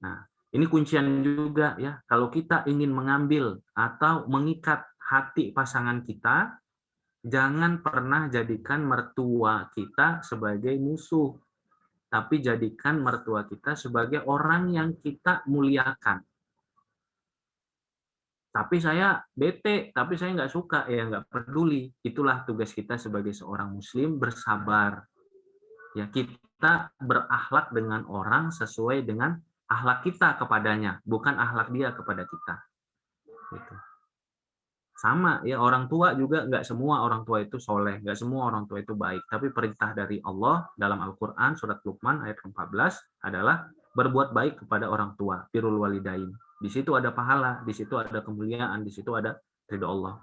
Nah, ini kuncian juga ya, kalau kita ingin mengambil atau mengikat hati pasangan kita, jangan pernah jadikan mertua kita sebagai musuh, tapi jadikan mertua kita sebagai orang yang kita muliakan. Tapi saya bete, tapi saya nggak suka, ya nggak peduli. Itulah tugas kita sebagai seorang muslim, bersabar. Ya, kita berakhlak dengan orang sesuai dengan akhlak kita kepadanya, bukan akhlak dia kepada kita. Gitu. Sama ya, orang tua juga nggak semua orang tua itu soleh, nggak semua orang tua itu baik. Tapi perintah dari Allah dalam Al-Quran surat Luqman ayat 14 adalah berbuat baik kepada orang tua, birrul walidain. Di situ ada pahala, di situ ada kemuliaan, di situ ada ridho Allah.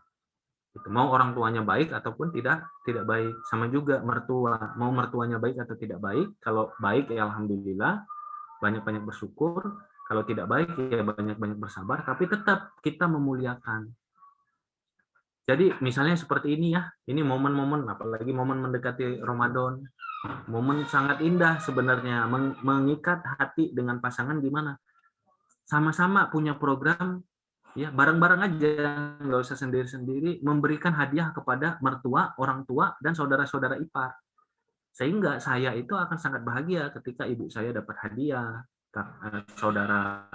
Mau orang tuanya baik ataupun tidak baik, sama juga mertua. Mau mertuanya baik atau tidak baik, kalau baik ya alhamdulillah, banyak-banyak bersyukur. Kalau tidak baik ya banyak-banyak bersabar, tapi tetap kita memuliakan. Jadi misalnya seperti ini ya, ini momen-momen, apalagi momen mendekati Ramadan, momen sangat indah sebenarnya, mengikat hati dengan pasangan gimana? Sama-sama punya program, ya bareng-bareng aja, nggak usah sendiri-sendiri, memberikan hadiah kepada mertua, orang tua, dan saudara-saudara ipar. Sehingga saya itu akan sangat bahagia ketika ibu saya dapat hadiah, saudara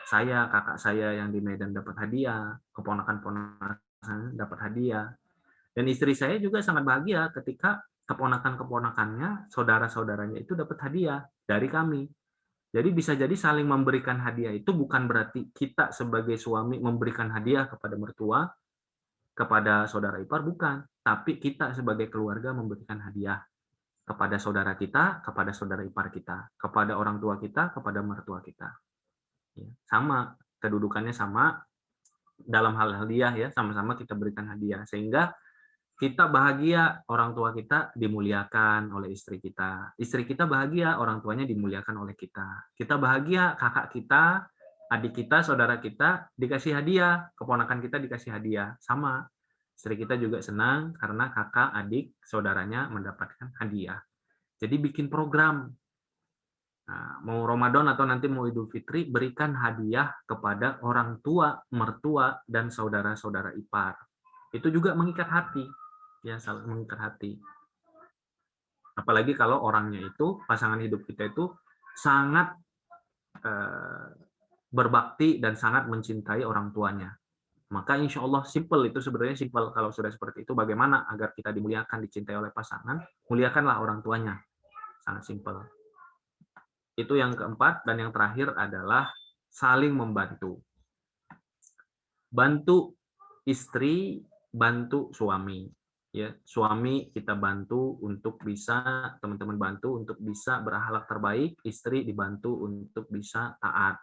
saya, kakak saya yang di Medan dapat hadiah, keponakan-keponakan dapat hadiah. Dan istri saya juga sangat bahagia ketika keponakan-keponakannya, saudara-saudaranya itu dapat hadiah dari kami. Jadi bisa jadi saling memberikan hadiah itu bukan berarti kita sebagai suami memberikan hadiah kepada mertua, kepada saudara ipar, bukan. Tapi kita sebagai keluarga memberikan hadiah. kepada saudara kita, kepada saudara ipar kita, kepada orang tua kita, kepada mertua kita. Ya, sama, kedudukannya sama dalam hal hadiah ya, sama-sama kita berikan hadiah sehingga kita bahagia, orang tua kita dimuliakan oleh istri kita. Istri kita bahagia, orang tuanya dimuliakan oleh kita. Kita bahagia, kakak kita, adik kita, saudara kita dikasih hadiah, keponakan kita dikasih hadiah. Sama. Istri kita juga senang karena kakak, adik, saudaranya mendapatkan hadiah. Jadi bikin program. Nah, mau Ramadan atau nanti mau Idul Fitri, berikan hadiah kepada orang tua, mertua, dan saudara-saudara ipar. Itu juga mengikat hati. Ya, saling mengikat hati. Apalagi kalau orangnya itu, pasangan hidup kita itu sangat berbakti dan sangat mencintai orang tuanya. Maka insya Allah simple, itu sebenarnya simple kalau sudah seperti itu. Bagaimana agar kita dimuliakan, dicintai oleh pasangan, muliakanlah orang tuanya. Sangat simple. Itu yang keempat, dan yang terakhir adalah saling membantu. Bantu istri, bantu suami. Ya, suami kita bantu untuk bisa, teman-teman bantu untuk bisa berakhlak terbaik, istri dibantu untuk bisa taat.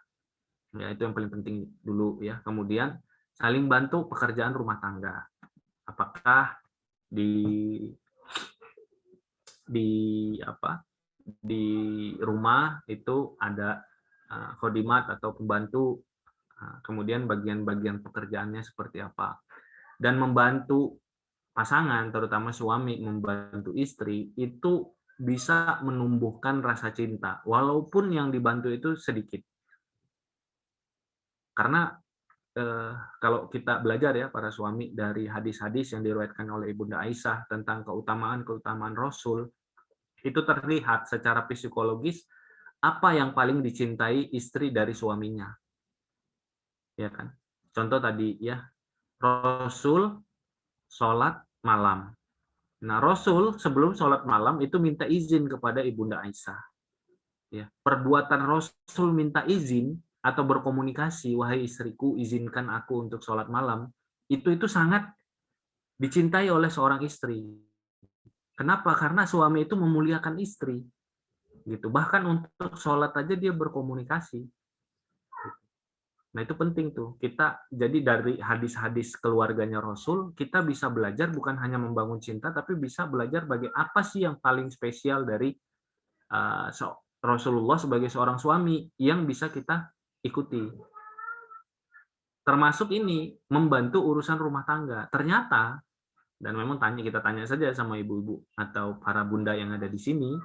Ya, itu yang paling penting dulu ya. Kemudian saling bantu pekerjaan rumah tangga. Apakah di rumah itu ada khodimat atau pembantu, kemudian bagian-bagian pekerjaannya seperti apa. Dan membantu pasangan, terutama suami membantu istri, itu bisa menumbuhkan rasa cinta, walaupun yang dibantu itu sedikit. Karena kalau kita belajar ya para suami dari hadis-hadis yang diriwayatkan oleh Ibunda Aisyah tentang keutamaan Rasul, itu terlihat secara psikologis apa yang paling dicintai istri dari suaminya. Ya kan? Contoh tadi ya, Rasul sholat malam. Nah, Rasul sebelum sholat malam itu minta izin kepada Ibunda Aisyah. Ya, perbuatan Rasul minta izin atau berkomunikasi, wahai istriku, izinkan aku untuk sholat malam, itu sangat dicintai oleh seorang istri. Kenapa? Karena suami itu memuliakan istri. Gitu. Bahkan untuk sholat aja dia berkomunikasi. Nah, itu penting tuh. Kita jadi dari hadis-hadis keluarganya Rasul, kita bisa belajar bukan hanya membangun cinta, tapi bisa belajar apa sih yang paling spesial dari Rasulullah sebagai seorang suami yang bisa kita ikuti. Termasuk ini, membantu urusan rumah tangga. Ternyata, dan memang kita tanya saja sama ibu-ibu atau para bunda yang ada di sini,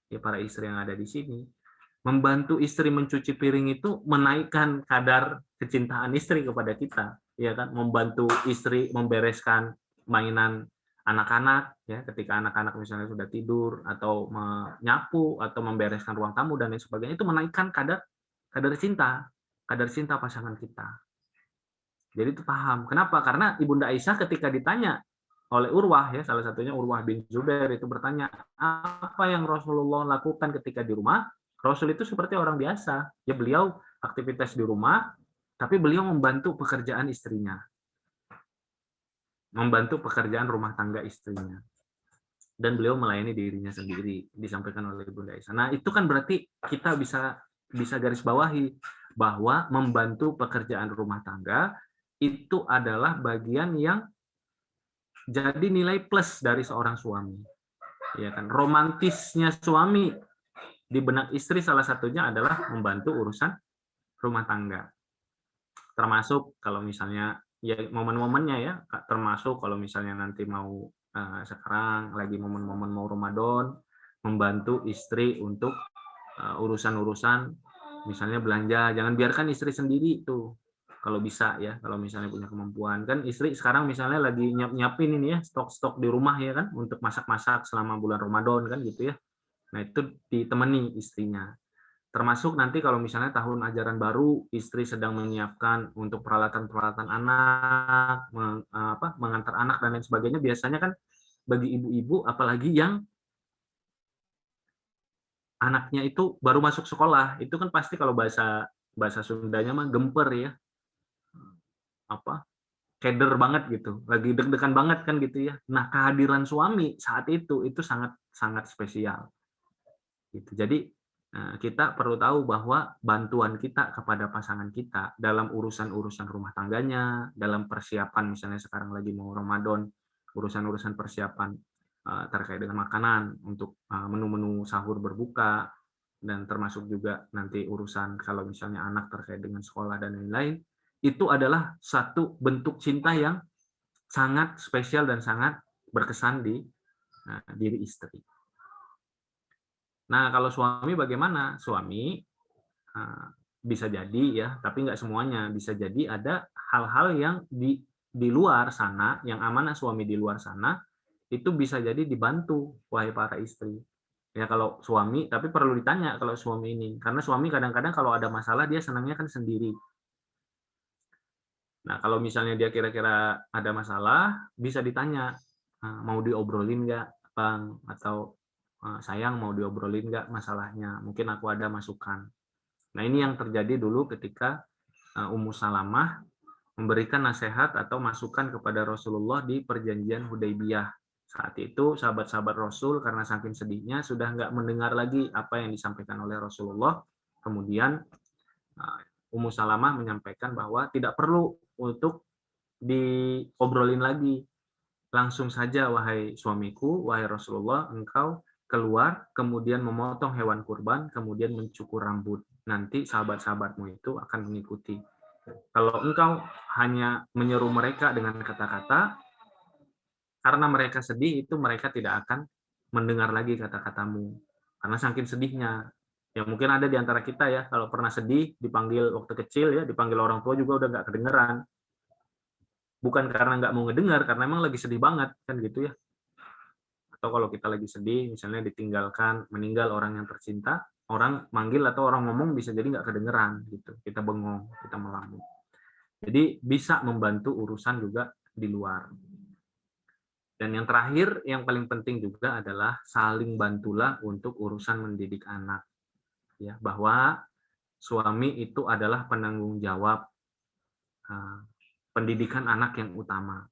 ya para istri yang ada di sini, membantu istri mencuci piring itu menaikkan kadar kecintaan istri kepada kita, ya kan? Membantu istri membereskan mainan anak-anak, ya ketika anak-anak misalnya sudah tidur, atau menyapu atau membereskan ruang tamu dan lain sebagainya, itu menaikkan kadar cinta pasangan kita. Jadi itu paham. Kenapa? Karena Ibunda Aisyah ketika ditanya oleh Urwah, ya salah satunya Urwah bin Zubair itu bertanya, apa yang Rasulullah lakukan ketika di rumah? Rasul itu seperti orang biasa. Ya beliau aktivitas di rumah, tapi beliau membantu pekerjaan istrinya. Membantu pekerjaan rumah tangga istrinya. Dan beliau melayani dirinya sendiri, disampaikan oleh Ibunda Aisyah. Nah, itu kan berarti kita bisa garis bawahi bahwa membantu pekerjaan rumah tangga itu adalah bagian yang jadi nilai plus dari seorang suami. Ya kan, romantisnya suami di benak istri salah satunya adalah membantu urusan rumah tangga. Termasuk kalau misalnya ya momen-momennya ya, termasuk kalau misalnya nanti mau sekarang lagi momen-momen mau Ramadan, membantu istri untuk urusan-urusan misalnya belanja, jangan biarkan istri sendiri tuh. Kalau bisa ya, kalau misalnya punya kemampuan. Kan istri sekarang misalnya lagi nyiapin ini ya, stok-stok di rumah ya kan, untuk masak-masak selama bulan Ramadan kan gitu ya. Nah, itu ditemani istrinya. Termasuk nanti kalau misalnya tahun ajaran baru, istri sedang menyiapkan untuk peralatan-peralatan anak, mengantar anak dan lain sebagainya, biasanya kan bagi ibu-ibu, apalagi yang anaknya itu baru masuk sekolah, itu kan pasti kalau bahasa Sundanya mah gemper ya, keder banget gitu, lagi deg-degan banget kan gitu ya. Nah, kehadiran suami saat itu sangat sangat spesial. Gitu. Jadi kita perlu tahu bahwa bantuan kita kepada pasangan kita dalam urusan-urusan rumah tangganya, dalam persiapan misalnya sekarang lagi mau Ramadan, urusan-urusan persiapan terkait dengan makanan untuk menu-menu sahur berbuka, dan termasuk juga nanti urusan kalau misalnya anak terkait dengan sekolah dan lain-lain, itu adalah satu bentuk cinta yang sangat spesial dan sangat berkesan di diri istri. Nah, kalau suami bagaimana? Suami bisa jadi ya, tapi nggak semuanya. Bisa jadi ada hal-hal yang di luar sana, yang amanah suami di luar sana, itu bisa jadi dibantu, wahai para istri. Ya kalau suami, tapi perlu ditanya kalau suami ini, karena suami kadang-kadang kalau ada masalah dia senangnya kan sendiri. Nah, kalau misalnya dia kira-kira ada masalah, bisa ditanya, mau diobrolin nggak, Bang? Atau sayang mau diobrolin nggak masalahnya? Mungkin aku ada masukan. Nah, ini yang terjadi dulu ketika Ummu Salamah memberikan nasihat atau masukan kepada Rasulullah di perjanjian Hudaybiyah. Saat itu sahabat-sahabat Rasul karena saking sedihnya sudah nggak mendengar lagi apa yang disampaikan oleh Rasulullah. Kemudian Ummu Salamah menyampaikan bahwa tidak perlu untuk diobrolin lagi. Langsung saja, wahai suamiku, wahai Rasulullah, engkau keluar, kemudian memotong hewan kurban, kemudian mencukur rambut. Nanti sahabat-sahabatmu itu akan mengikuti. Kalau engkau hanya menyeru mereka dengan kata-kata, karena mereka sedih, itu mereka tidak akan mendengar lagi kata-katamu. Karena saking sedihnya. Ya mungkin ada di antara kita ya, kalau pernah sedih, dipanggil waktu kecil ya, dipanggil orang tua juga udah nggak kedengeran. Bukan karena nggak mau ngedengar, karena emang lagi sedih banget, kan gitu ya. Atau kalau kita lagi sedih, misalnya ditinggalkan, meninggal orang yang tercinta, orang manggil atau orang ngomong bisa jadi nggak kedengeran, gitu. Kita bengong, kita melamun. Jadi bisa membantu urusan juga di luar. Dan yang terakhir, yang paling penting juga adalah saling bantulah untuk urusan mendidik anak. Ya, bahwa suami itu adalah penanggung jawab pendidikan anak yang utama.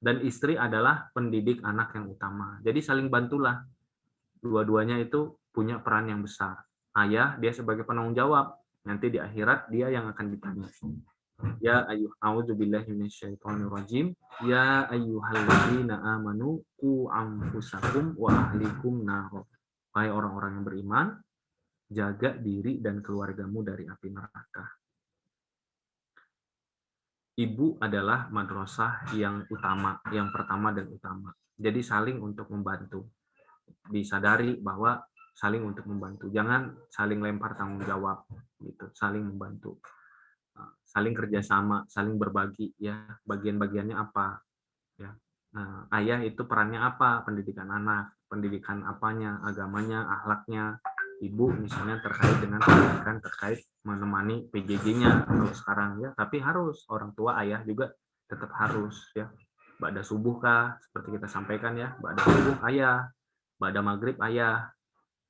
Dan istri adalah pendidik anak yang utama. Jadi saling bantulah. Dua-duanya itu punya peran yang besar. Ayah, dia sebagai penanggung jawab. Nanti di akhirat, dia yang akan ditanya. Ya a'udzubillahi minasyaitonirrajim. Ya ayyuhalladzina amanu qu anfusakum wa ahlikum nar. Wahai orang-orang yang beriman, jaga diri dan keluargamu dari api neraka. Ibu adalah madrasah yang utama, yang pertama dan utama. Jadi saling untuk membantu. Disadari bahwa saling untuk membantu. Jangan saling lempar tanggung jawab, gitu. Saling membantu. Saling kerjasama, saling berbagi, ya bagian-bagiannya apa, ya. Nah, ayah itu perannya apa? Pendidikan anak, pendidikan apanya, agamanya, akhlaknya. Ibu misalnya terkait dengan pendidikan terkait menemani PJJ-nya kalau sekarang ya, tapi harus orang tua ayah juga tetap harus ya. Ba'da subuh kah seperti kita sampaikan ya, ba'da subuh ayah, ba'da maghrib ayah,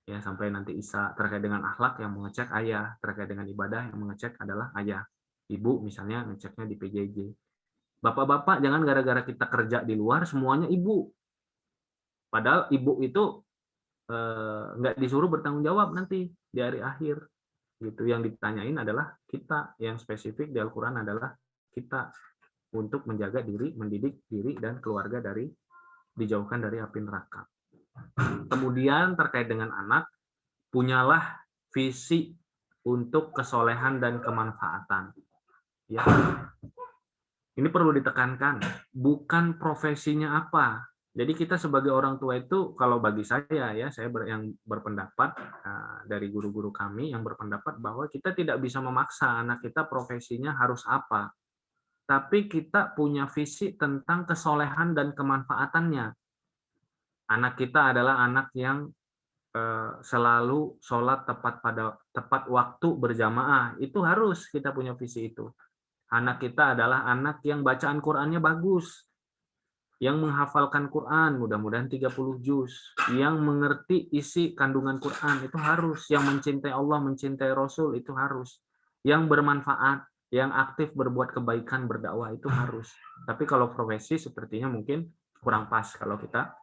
ya sampai nanti isya. Terkait dengan akhlak yang mengecek ayah, terkait dengan ibadah yang mengecek adalah ayah. Ibu misalnya ngeceknya di PJJ. Bapak-bapak jangan gara-gara kita kerja di luar semuanya ibu. Padahal ibu itu nggak disuruh bertanggung jawab nanti di hari akhir. Gitu. Yang ditanyain adalah kita, yang spesifik di Al-Quran adalah kita untuk menjaga diri, mendidik diri dan keluarga dari dijauhkan dari api neraka. Kemudian terkait dengan anak, punyalah visi untuk kesolehan dan kemanfaatan. Ya. Ini perlu ditekankan, bukan profesinya apa. Jadi kita sebagai orang tua itu, kalau bagi saya ya, saya yang berpendapat dari guru-guru kami yang berpendapat bahwa kita tidak bisa memaksa anak kita profesinya harus apa. Tapi kita punya visi tentang kesolehan dan kemanfaatannya. Anak kita adalah anak yang selalu sholat tepat waktu berjamaah. Itu harus kita punya visi itu. Anak kita adalah anak yang bacaan Qur'annya bagus, yang menghafalkan Quran, mudah-mudahan 30 juz, yang mengerti isi kandungan Quran, itu harus, yang mencintai Allah, mencintai Rasul, itu harus, yang bermanfaat, yang aktif berbuat kebaikan, berdakwah, itu harus. Tapi kalau profesi sepertinya mungkin kurang pas kalau kita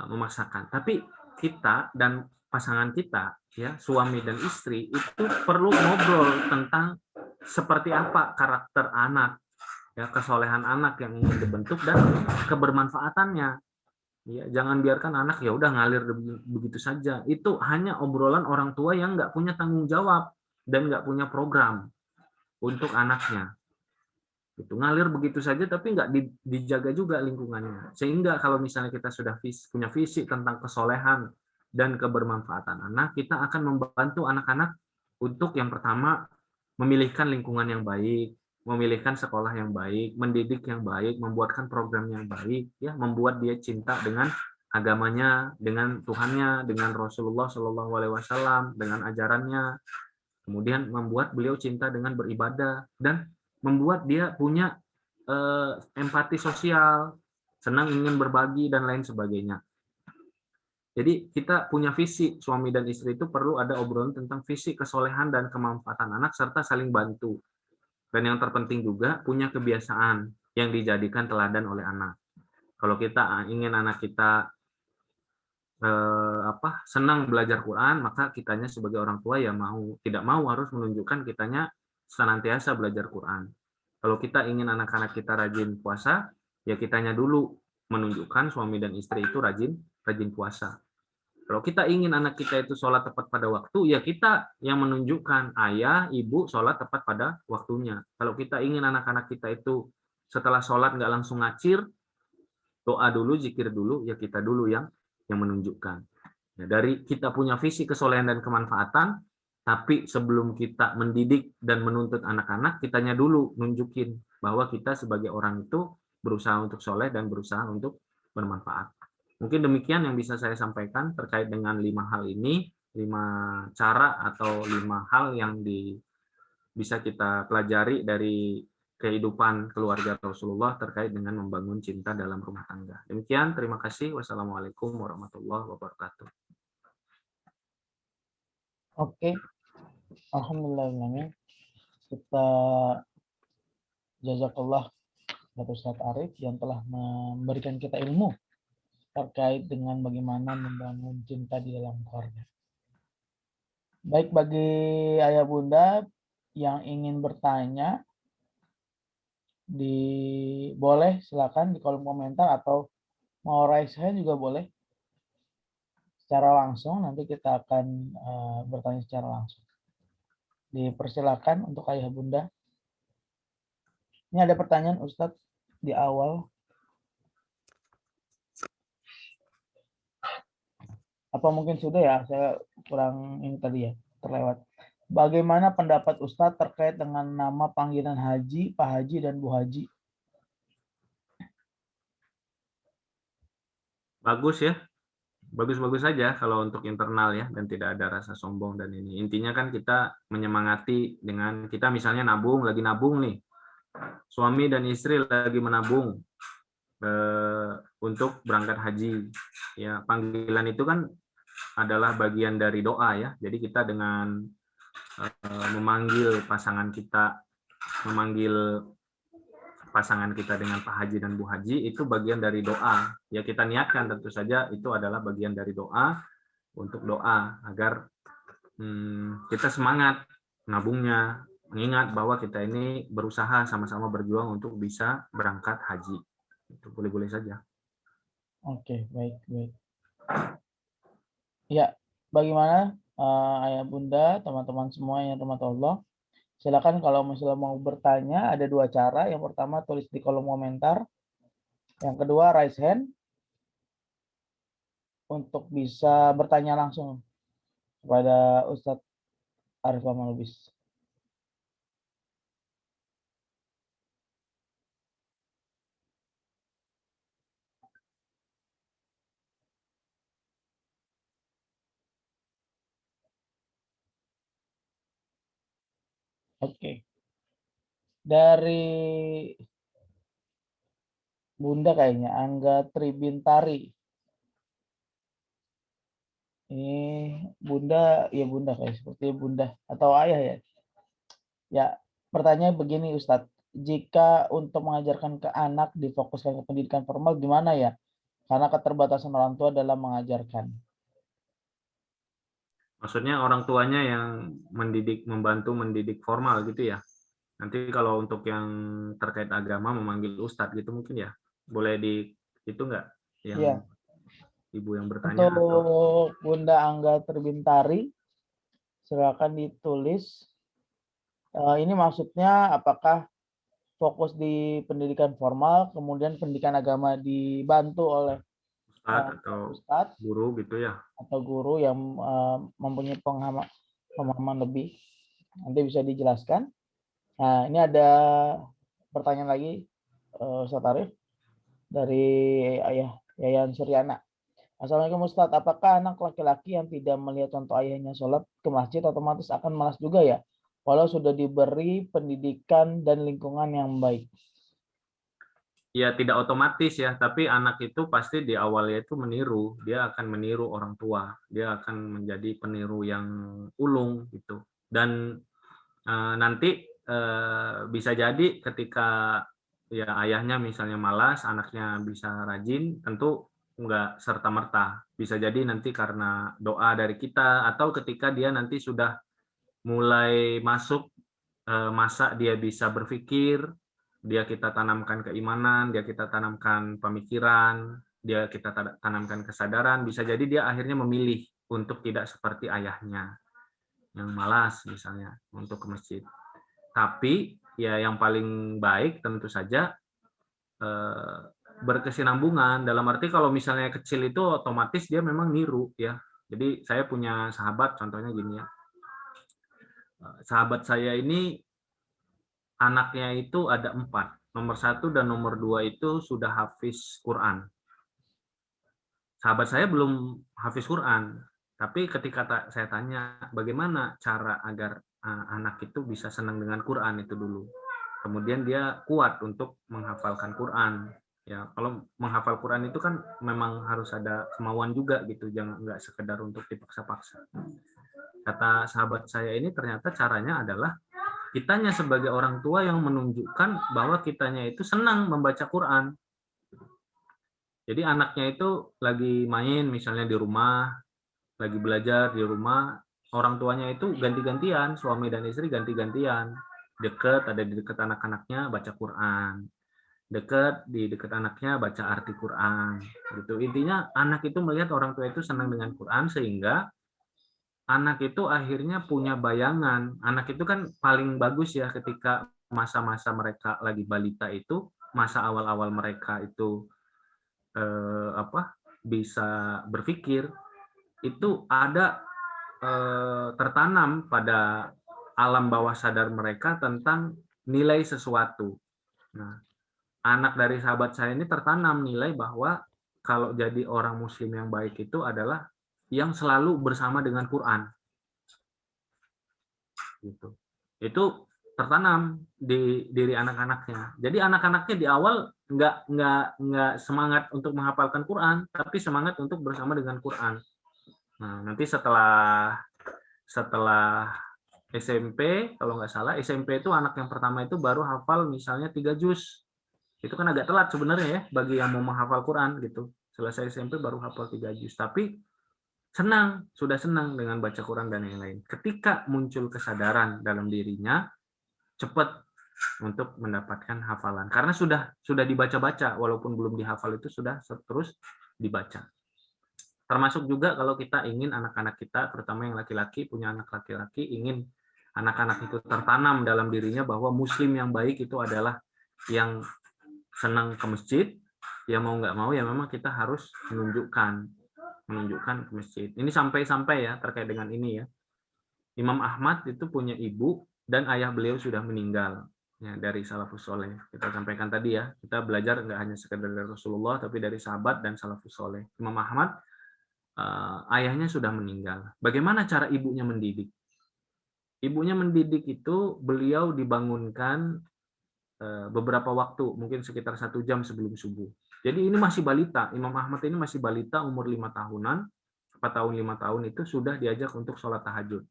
memaksakan. Tapi kita dan pasangan kita, ya suami dan istri itu perlu ngobrol tentang seperti apa karakter anak, ya kesolehan anak yang ingin dibentuk dan kebermanfaatannya. Ya, jangan biarkan anak ya udah ngalir begitu saja. Itu hanya obrolan orang tua yang nggak punya tanggung jawab dan nggak punya program untuk anaknya. Itu ngalir begitu saja tapi nggak dijaga juga lingkungannya. Sehingga kalau misalnya kita sudah punya visi tentang kesolehan dan kebermanfaatan anak, kita akan membantu anak-anak untuk yang pertama memilihkan lingkungan yang baik, memilihkan sekolah yang baik, mendidik yang baik, membuatkan program yang baik, ya, membuat dia cinta dengan agamanya, dengan Tuhannya, dengan Rasulullah Shallallahu Alaihi Wasallam, dengan ajarannya, kemudian membuat beliau cinta dengan beribadah dan membuat dia punya empati sosial, senang ingin berbagi dan lain sebagainya. Jadi kita punya visi, suami dan istri itu perlu ada obrolan tentang visi kesolehan dan kemanfaatan anak serta saling bantu. Dan yang terpenting juga punya kebiasaan yang dijadikan teladan oleh anak. Kalau kita ingin anak kita senang belajar Quran, maka kitanya sebagai orang tua ya tidak mau harus menunjukkan kitanya senantiasa belajar Quran. Kalau kita ingin anak-anak kita rajin puasa, ya kitanya dulu menunjukkan suami dan istri itu rajin puasa. Kalau kita ingin anak kita itu sholat tepat pada waktu, ya kita yang menunjukkan ayah, ibu sholat tepat pada waktunya. Kalau kita ingin anak-anak kita itu setelah sholat nggak langsung ngacir, doa dulu, zikir dulu, ya kita dulu yang menunjukkan. Ya, dari kita punya visi kesolehan dan kemanfaatan, tapi sebelum kita mendidik dan menuntut anak-anak, kitanya dulu nunjukin bahwa kita sebagai orang itu berusaha untuk soleh dan berusaha untuk bermanfaat. Mungkin demikian yang bisa saya sampaikan terkait dengan 5 hal ini, 5 cara atau 5 hal yang bisa kita pelajari dari kehidupan keluarga Rasulullah terkait dengan membangun cinta dalam rumah tangga. Demikian, terima kasih. Wassalamualaikum warahmatullahi wabarakatuh. Oke, alhamdulillah kita jazakallah kepada Ustaz Arif yang telah memberikan kita ilmu terkait dengan bagaimana membangun cinta di dalam keluarga. Baik, bagi ayah bunda yang ingin bertanya, boleh silakan di kolom komentar atau mau raise hand juga boleh secara langsung. Nanti kita akan bertanya secara langsung. Dipersilakan untuk ayah bunda. Ini ada pertanyaan Ustadz di awal. Apa mungkin sudah ya? Saya kurang ini tadi ya, terlewat. Bagaimana pendapat Ustadz terkait dengan nama panggilan Haji, Pak Haji, dan Bu Haji? Bagus ya. Bagus-bagus saja kalau untuk internal ya, dan tidak ada rasa sombong dan ini. Intinya kan kita menyemangati dengan kita misalnya lagi nabung nih. Suami dan istri lagi menabung untuk berangkat haji. Ya, panggilan itu kan adalah bagian dari doa ya. Jadi kita dengan memanggil pasangan kita dengan Pak Haji dan Bu Haji itu bagian dari doa. Ya kita niatkan tentu saja itu adalah bagian dari doa untuk doa agar kita semangat nabungnya, mengingat bahwa kita ini berusaha sama-sama berjuang untuk bisa berangkat haji. Itu boleh-boleh saja. Oke, baik. Ya, bagaimana ayah bunda, teman-teman semua yang rahmat Allah? Silakan kalau misalnya mau bertanya, ada 2 cara. Yang pertama tulis di kolom komentar. Yang kedua raise hand untuk bisa bertanya langsung kepada Ustadz Arif Muhammad Lubis. Oke. Dari Bunda kayaknya, Angga Tribintari. Ini Bunda, ya Bunda kayak seperti Bunda atau ayah ya. Ya, pertanyaan begini Ustadz. Jika untuk mengajarkan ke anak difokuskan ke pendidikan formal gimana ya? karena keterbatasan orang tua dalam mengajarkan. Maksudnya orang tuanya yang membantu mendidik formal gitu ya. Nanti kalau untuk yang terkait agama memanggil ustadz gitu mungkin ya. Boleh itu enggak yang Iya, ibu yang bertanya atau untuk Bunda Angga Terbintari, silakan ditulis. Ini maksudnya apakah fokus di pendidikan formal, kemudian pendidikan agama dibantu oleh ustadz atau ustadz guru gitu ya. atau guru yang mempunyai pemahaman lebih. Nanti bisa dijelaskan. Nah, ini ada pertanyaan lagi, Ustadz Arif, dari Ayah Yayan Suryana. Assalamualaikum Ustadz, apakah anak laki-laki yang tidak melihat contoh ayahnya sholat ke masjid otomatis akan malas juga ya? Walau sudah diberi pendidikan dan lingkungan yang baik. Ya tidak otomatis ya, tapi anak itu pasti di awalnya itu meniru, dia akan meniru orang tua, dia akan menjadi peniru yang ulung gitu. Dan nanti bisa jadi ketika ya ayahnya misalnya malas, anaknya bisa rajin, tentu enggak serta-merta. Bisa jadi nanti karena doa dari kita atau ketika dia nanti sudah mulai masuk masa dia bisa berpikir, dia kita tanamkan keimanan, dia kita tanamkan pemikiran, dia kita tanamkan kesadaran, bisa jadi dia akhirnya memilih untuk tidak seperti ayahnya yang malas misalnya untuk ke masjid. Tapi ya yang paling baik tentu saja berkesinambungan, dalam arti kalau misalnya kecil itu otomatis dia memang niru ya. Jadi saya punya sahabat contohnya gini ya. Sahabat saya ini anaknya itu ada 4. Nomor 1 dan nomor 2 itu sudah hafiz Quran. Sahabat saya belum hafiz Quran, tapi ketika saya tanya bagaimana cara agar anak itu bisa senang dengan Quran itu dulu. Kemudian dia kuat untuk menghafalkan Quran. Ya, kalau menghafal Quran itu kan memang harus ada kemauan juga gitu, jangan nggak sekedar untuk dipaksa-paksa. Kata sahabat saya ini ternyata caranya adalah kitanya sebagai orang tua yang menunjukkan bahwa kitanya itu senang membaca Quran. Jadi anaknya itu lagi main misalnya di rumah, lagi belajar di rumah, orang tuanya itu ganti-gantian, suami dan istri ganti-gantian. Deket, ada di dekat anak-anaknya baca Quran. Deket, di dekat anaknya baca arti Quran. Gitu. Intinya anak itu melihat orang tua itu senang dengan Quran sehingga anak itu akhirnya punya bayangan. Anak itu kan paling bagus ya ketika masa-masa mereka lagi balita itu, masa awal-awal mereka itu bisa berpikir, itu ada tertanam pada alam bawah sadar mereka tentang nilai sesuatu. Nah, anak dari sahabat saya ini tertanam nilai bahwa kalau jadi orang muslim yang baik itu adalah yang selalu bersama dengan Quran. Gitu. Itu tertanam di diri anak-anaknya. Jadi anak-anaknya di awal nggak semangat untuk menghafalkan Quran, tapi semangat untuk bersama dengan Quran. Nah, nanti setelah SMP, kalau nggak salah, SMP itu anak yang pertama itu baru hafal misalnya 3 juz. Itu kan agak telat sebenarnya ya bagi yang mau menghafal Quran gitu. Selesai SMP baru hafal 3 juz. Tapi sudah senang dengan baca Quran dan yang lain. Ketika muncul kesadaran dalam dirinya, cepat untuk mendapatkan hafalan. Karena sudah dibaca-baca, walaupun belum dihafal itu sudah terus dibaca. Termasuk juga kalau kita ingin anak-anak kita, terutama yang laki-laki, punya anak laki-laki, ingin anak-anak itu tertanam dalam dirinya bahwa muslim yang baik itu adalah yang senang ke masjid, ya mau nggak mau ya memang kita harus menunjukkan ke masjid. Ini sampai-sampai ya terkait dengan ini ya. Imam Ahmad itu punya ibu dan ayah beliau sudah meninggal ya, dari salafus soleh. Kita sampaikan tadi ya, kita belajar nggak hanya sekedar dari Rasulullah, tapi dari sahabat dan salafus soleh. Imam Ahmad ayahnya sudah meninggal. Bagaimana cara ibunya mendidik? Ibunya mendidik itu beliau dibangunkan beberapa waktu, mungkin sekitar 1 jam sebelum subuh. Jadi ini masih balita, Imam Ahmad ini masih balita umur 5 tahunan, 4 tahun 5 tahun itu sudah diajak untuk sholat tahajud.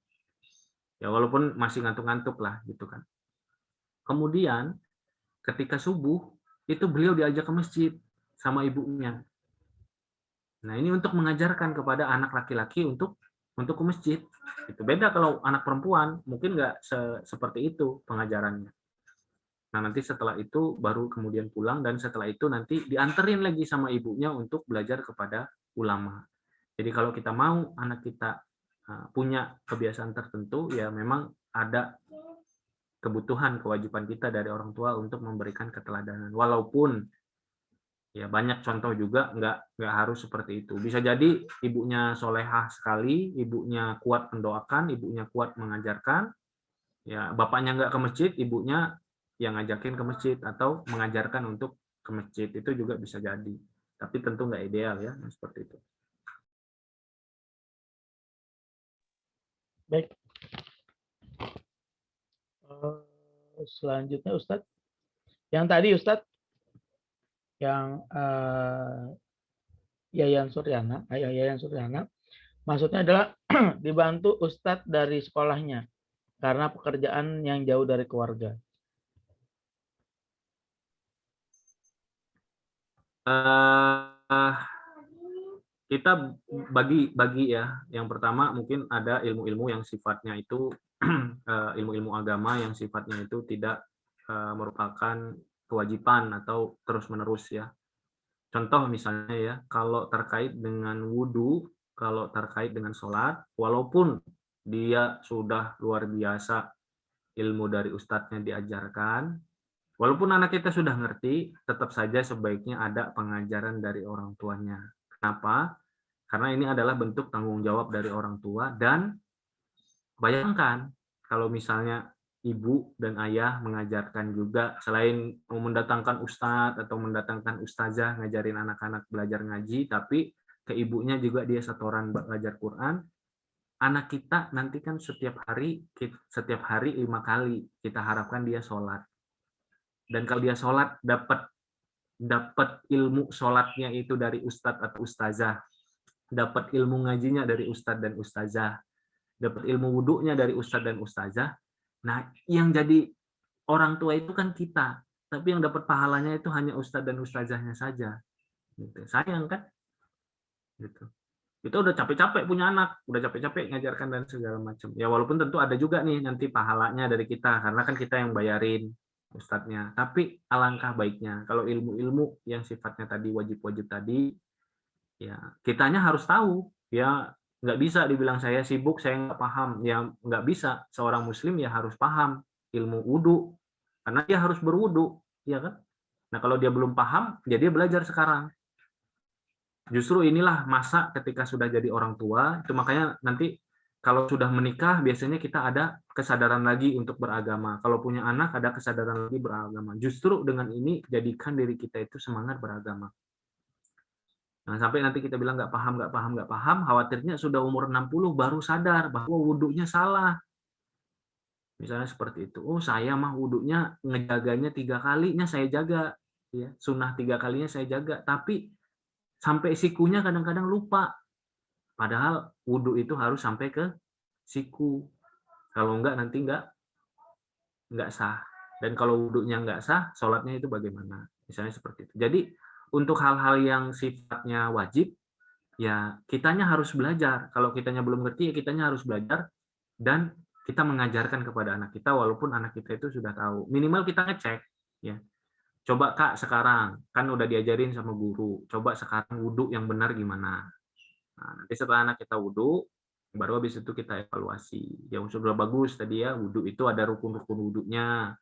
Ya walaupun masih ngantuk-ngantuk lah gitu kan. Kemudian ketika subuh itu beliau diajak ke masjid sama ibunya. Nah, ini untuk mengajarkan kepada anak laki-laki untuk ke masjid. Itu beda kalau anak perempuan, mungkin nggak seperti itu pengajarannya. Nah, nanti setelah itu baru kemudian pulang, dan setelah itu nanti dianterin lagi sama ibunya untuk belajar kepada ulama. Jadi kalau kita mau anak kita punya kebiasaan tertentu, ya memang ada kebutuhan, kewajiban kita dari orang tua untuk memberikan keteladanan. Walaupun ya banyak contoh juga nggak harus seperti itu. Bisa jadi ibunya solehah sekali, ibunya kuat mendoakan, ibunya kuat mengajarkan, ya bapaknya nggak ke masjid, ibunya yang ngajakin ke masjid atau mengajarkan untuk ke masjid, itu juga bisa jadi. Tapi tentu nggak ideal ya seperti itu. Baik. Selanjutnya Ustadz, yang tadi Ustadz, yang Yayan Suryana, Ayah Yayan Suryana, maksudnya adalah dibantu Ustadz dari sekolahnya karena pekerjaan yang jauh dari keluarga. Kita bagi ya. Yang pertama mungkin ada ilmu-ilmu yang sifatnya itu ilmu-ilmu agama yang sifatnya itu tidak merupakan kewajiban atau terus-menerus ya. Contoh misalnya ya, kalau terkait dengan wudhu, kalau terkait dengan sholat, walaupun dia sudah luar biasa ilmu dari ustadznya diajarkan, walaupun anak kita sudah ngerti, tetap saja sebaiknya ada pengajaran dari orang tuanya. Kenapa? Karena ini adalah bentuk tanggung jawab dari orang tua, dan bayangkan kalau misalnya ibu dan ayah mengajarkan juga, selain mendatangkan ustadz atau mendatangkan ustazah ngajarin anak-anak belajar ngaji, tapi ke ibunya juga dia setoran belajar Quran, anak kita nanti kan setiap hari 5 kali kita harapkan dia sholat. Dan kalau dia sholat dapat ilmu sholatnya itu dari ustadz atau ustazah, dapat ilmu ngajinya dari ustadz dan ustazah, dapat ilmu wudhunya dari ustadz dan ustazah. Nah, yang jadi orang tua itu kan kita, tapi yang dapat pahalanya itu hanya ustadz dan ustazahnya saja. Gitu. Sayang kan? Gitu. Kita udah capek-capek punya anak, udah capek-capek ngajarkan dan segala macam. Ya walaupun tentu ada juga nih nanti pahalanya dari kita, karena kan kita yang bayarin ustadznya. Tapi alangkah baiknya kalau ilmu-ilmu yang sifatnya tadi wajib-wajib tadi, ya kitanya harus tahu. Ya nggak bisa dibilang saya sibuk, saya nggak paham. Ya nggak bisa. Seorang muslim ya harus paham ilmu wudhu, karena dia harus berwudhu, ya kan? Nah kalau dia belum paham, ya dia belajar sekarang. Justru inilah masa ketika sudah jadi orang tua, itu makanya nanti kalau sudah menikah biasanya kita ada kesadaran lagi untuk beragama. Kalau punya anak ada kesadaran lagi beragama. Justru dengan ini jadikan diri kita itu semangat beragama. Nah, sampai nanti kita bilang nggak paham, khawatirnya sudah umur 60 baru sadar bahwa wudhunya salah. Misalnya seperti itu. Oh, saya mah wudhunya ngejaganya 3 kalinya saya jaga. Ya, sunnah 3 kalinya saya jaga. Tapi sampai sikunya kadang-kadang lupa. Padahal wudhu itu harus sampai ke siku. Kalau enggak nanti enggak sah. Dan kalau wudhunya enggak sah, sholatnya itu bagaimana? Misalnya seperti itu. Jadi untuk hal-hal yang sifatnya wajib, ya kitanya harus belajar. Kalau kitanya belum ngerti, ya kitanya harus belajar dan kita mengajarkan kepada anak kita walaupun anak kita itu sudah tahu. Minimal kita ngecek, ya. Coba Kak sekarang, kan udah diajarin sama guru. Coba sekarang wudhu yang benar gimana? Nah, nanti setelah anak kita wudhu, baru habis itu kita evaluasi. Yang sudah bagus tadi ya, wudhu itu ada rukun-rukun wudhunya,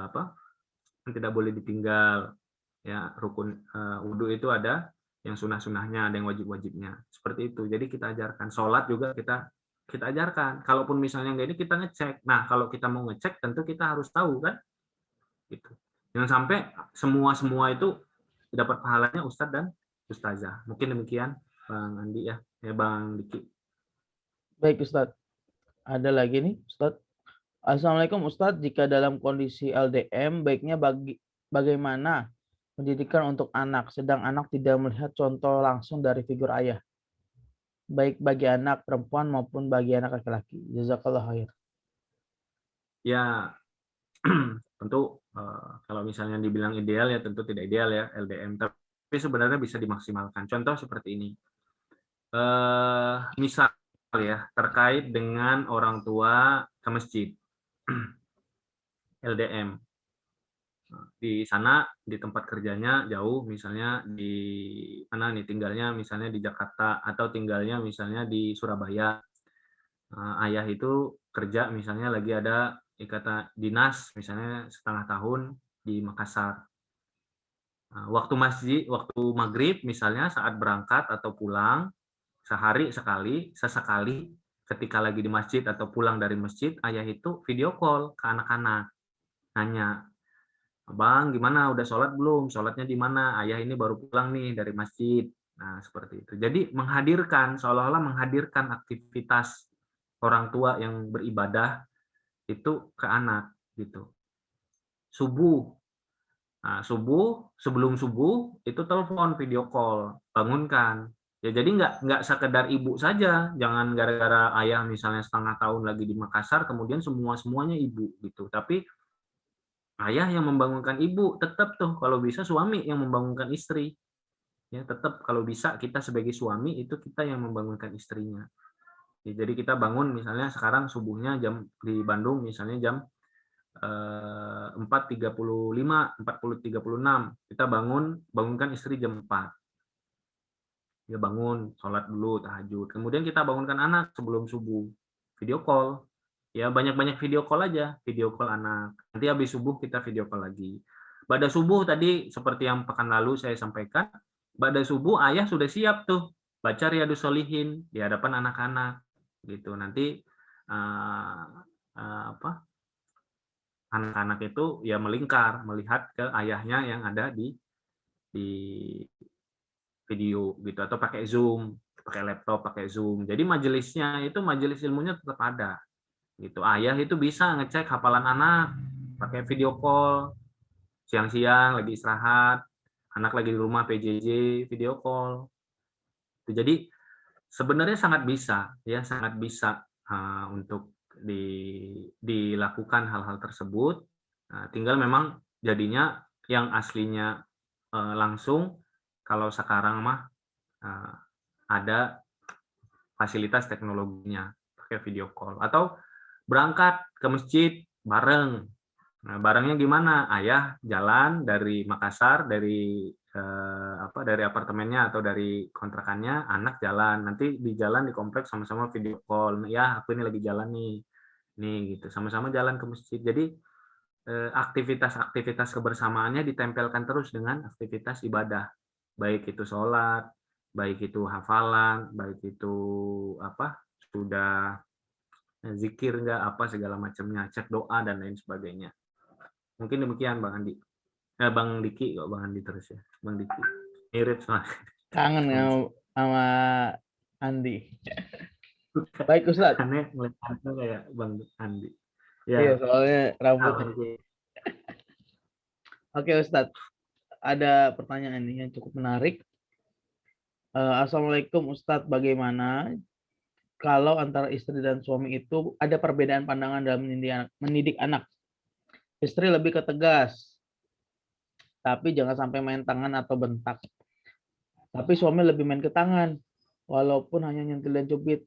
apa? Tidak boleh ditinggal. Ya, rukun wudhu itu ada yang sunah-sunahnya, ada yang wajib-wajibnya. Seperti itu. Jadi kita ajarkan. Sholat juga kita ajarkan. Kalaupun misalnya nggak ini kita ngecek. Nah, kalau kita mau ngecek, tentu kita harus tahu kan. Gitu. Jangan sampai semua itu dapat pahalanya Ustadz dan Ustazah. Mungkin demikian Bang Andi ya Bang Diki. Baik Ustadz, ada lagi nih Ustadz. Assalamualaikum Ustadz, jika dalam kondisi LDM baiknya bagaimana pendidikan untuk anak, sedang anak tidak melihat contoh langsung dari figur ayah, baik bagi anak perempuan maupun bagi anak laki-laki. Jazakallah khair. Ya tentu kalau misalnya dibilang ideal ya tentu tidak ideal ya LDM. sebenarnya bisa dimaksimalkan. Contoh seperti ini, misal ya, terkait dengan orang tua ke masjid, LDM. Di sana, di tempat kerjanya jauh, misalnya di mana nih tinggalnya, misalnya di Jakarta atau tinggalnya misalnya di Surabaya. Ayah itu kerja misalnya lagi ada ikatan dinas, misalnya setengah tahun di Makassar. Waktu maghrib misalnya saat berangkat atau pulang, sehari sekali, sesekali ketika lagi di masjid atau pulang dari masjid, ayah itu video call ke anak-anak, nanya, "Abang gimana, udah sholat belum? Sholatnya di mana? Ayah ini baru pulang nih dari masjid." Nah, seperti itu. Jadi menghadirkan, seolah-olah menghadirkan aktivitas orang tua yang beribadah itu ke anak, gitu. Subuh, nah, sebelum subuh itu telepon, video call, bangunkan. Ya jadi nggak sekedar ibu saja, jangan gara-gara ayah misalnya setengah tahun lagi di Makassar, kemudian semuanya ibu gitu. Tapi ayah yang membangunkan ibu, tetap tuh kalau bisa suami yang membangunkan istri. Ya tetap kalau bisa kita sebagai suami itu kita yang membangunkan istrinya. Ya, jadi kita bangun misalnya sekarang subuhnya jam di Bandung misalnya jam 4.35, 40.36 kita bangunkan istri jam 4. Dia bangun, sholat dulu, tahajud. Kemudian kita bangunkan anak sebelum subuh, video call. Ya banyak-banyak video call aja, video call anak. Nanti habis subuh kita video call lagi. Pada subuh tadi seperti yang pekan lalu saya sampaikan, pada subuh ayah sudah siap tuh baca Riyadhus Shalihin di hadapan anak-anak gitu. Nanti uh, apa anak-anak itu ya melingkar melihat ke ayahnya yang ada di video gitu atau pakai Zoom, pakai laptop, pakai Zoom. Jadi majelisnya itu majelis ilmunya tetap ada gitu. Ayah itu bisa ngecek hafalan anak pakai video call, siang-siang lagi istirahat, anak lagi di rumah PJJ, video call. Jadi sebenarnya sangat bisa ya, sangat bisa untuk dilakukan hal-hal tersebut. Tinggal memang jadinya yang aslinya langsung, kalau sekarang mah ada fasilitas teknologinya, pakai video call atau berangkat ke masjid bareng. Nah, barengnya gimana? Ayah jalan dari Makassar, dari apartemennya atau dari kontrakannya, anak jalan. Nanti di jalan di kompleks sama-sama video call. Ya, aku ini lagi jalan nih. Nih gitu, sama-sama jalan ke masjid. Jadi aktivitas-aktivitas kebersamaannya ditempelkan terus dengan aktivitas ibadah. Baik itu sholat, baik itu hafalan, baik itu sudah zikir nggak apa segala macamnya, cek doa dan lain sebagainya. Mungkin demikian Bang Andi. Bang Diki kok Bang Andi terus ya. Bang Diki. Mirip sama. Kangen sama Andi. Baik Ustadz. Aneh ngeliat kayak Bang Andi. Iya, Ya. soalnya rambutnya. Oke Ustadz, ada pertanyaan ini yang cukup menarik. Assalamualaikum Ustadz, bagaimana kalau antara istri dan suami itu ada perbedaan pandangan dalam mendidik anak? Istri lebih ke tegas, tapi jangan sampai main tangan atau bentak. Tapi suami lebih main ke tangan, walaupun hanya nyentil dan cubit.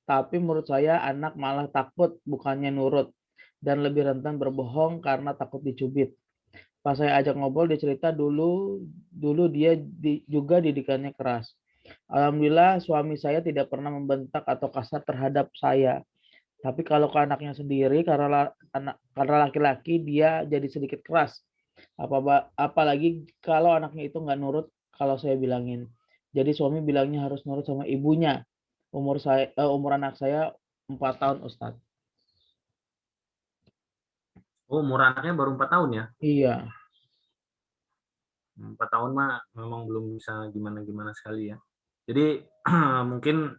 Tapi menurut saya anak malah takut bukannya nurut dan lebih rentan berbohong karena takut dicubit. Pas saya ajak ngobrol dia cerita dulu dia juga didikannya keras. Alhamdulillah suami saya tidak pernah membentak atau kasar terhadap saya. Tapi kalau ke anaknya sendiri karena laki-laki dia jadi sedikit keras. Apalagi kalau anaknya itu nggak nurut kalau saya bilangin. Jadi suami bilangnya harus nurut sama ibunya. Umur anak saya 4 tahun Ustadz. Oh, umur anaknya baru 4 tahun ya? Iya. 4 tahun mah memang belum bisa gimana-gimana sekali ya. Jadi mungkin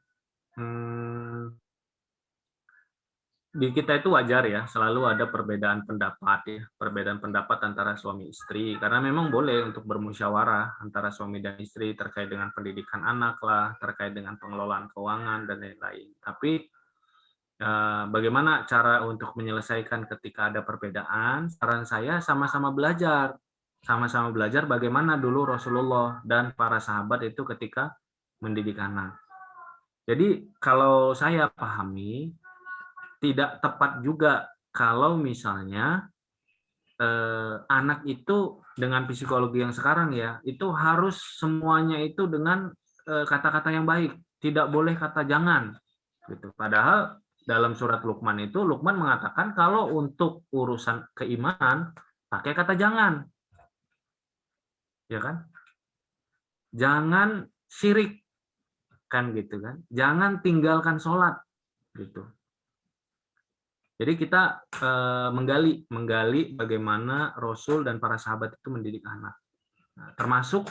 di kita itu wajar ya, selalu ada perbedaan pendapat ya, perbedaan pendapat antara suami istri, karena memang boleh untuk bermusyawarah antara suami dan istri terkait dengan pendidikan anak lah, terkait dengan pengelolaan keuangan dan lain-lain. Tapi bagaimana cara untuk menyelesaikan ketika ada perbedaan? Saran saya sama-sama belajar, sama-sama belajar bagaimana dulu Rasulullah dan para sahabat itu ketika mendidik anak. Jadi kalau saya pahami, tidak tepat juga kalau misalnya anak itu dengan psikologi yang sekarang ya, itu harus semuanya itu dengan kata-kata yang baik, tidak boleh kata jangan, gitu. Padahal dalam surat Luqman itu Luqman mengatakan kalau untuk urusan keimanan pakai kata jangan, ya kan? Jangan syirik, kan gitu kan? Jangan tinggalkan sholat, gitu. Jadi kita menggali bagaimana Rasul dan para sahabat itu mendidik anak. Nah, termasuk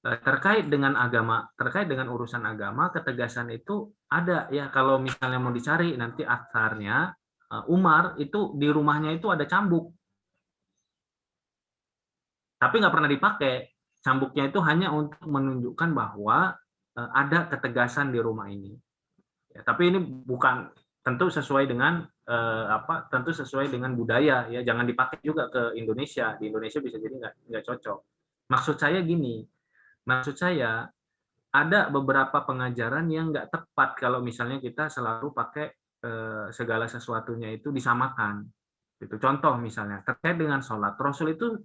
terkait dengan agama, terkait dengan urusan agama, ketegasan itu ada ya. Kalau misalnya mau dicari nanti asarnya, Umar itu di rumahnya itu ada cambuk, tapi nggak pernah dipakai. Cambuknya itu hanya untuk menunjukkan bahwa ada ketegasan di rumah ini. Ya, tapi ini bukan tentu sesuai dengan tentu sesuai dengan budaya ya. Jangan dipakai juga ke Indonesia. Di Indonesia bisa jadi nggak cocok. Maksud saya gini, maksud saya ada beberapa pengajaran yang nggak tepat kalau misalnya kita selalu pakai segala sesuatunya itu disamakan. Itu contoh misalnya terkait dengan sholat. Rasul itu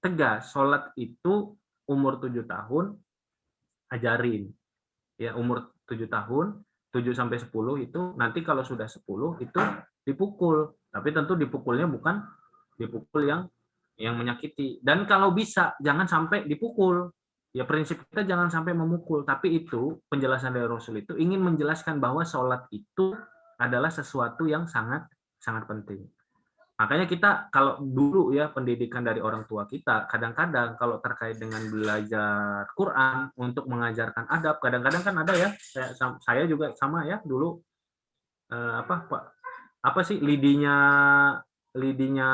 tegas, sholat itu umur 7 tahun ajarin. Ya, umur 7 tahun, 7 sampai 10 itu nanti kalau sudah 10 itu dipukul. Tapi tentu dipukulnya bukan dipukul yang menyakiti. Dan kalau bisa jangan sampai dipukul. Ya prinsip kita jangan sampai memukul, tapi itu penjelasan dari Rasul itu ingin menjelaskan bahwa sholat itu adalah sesuatu yang sangat sangat penting. Makanya kita kalau dulu ya pendidikan dari orang tua kita, kadang-kadang kalau terkait dengan belajar Quran untuk mengajarkan adab, kadang-kadang kan ada ya, saya juga sama ya dulu apa sih lidinya lidinya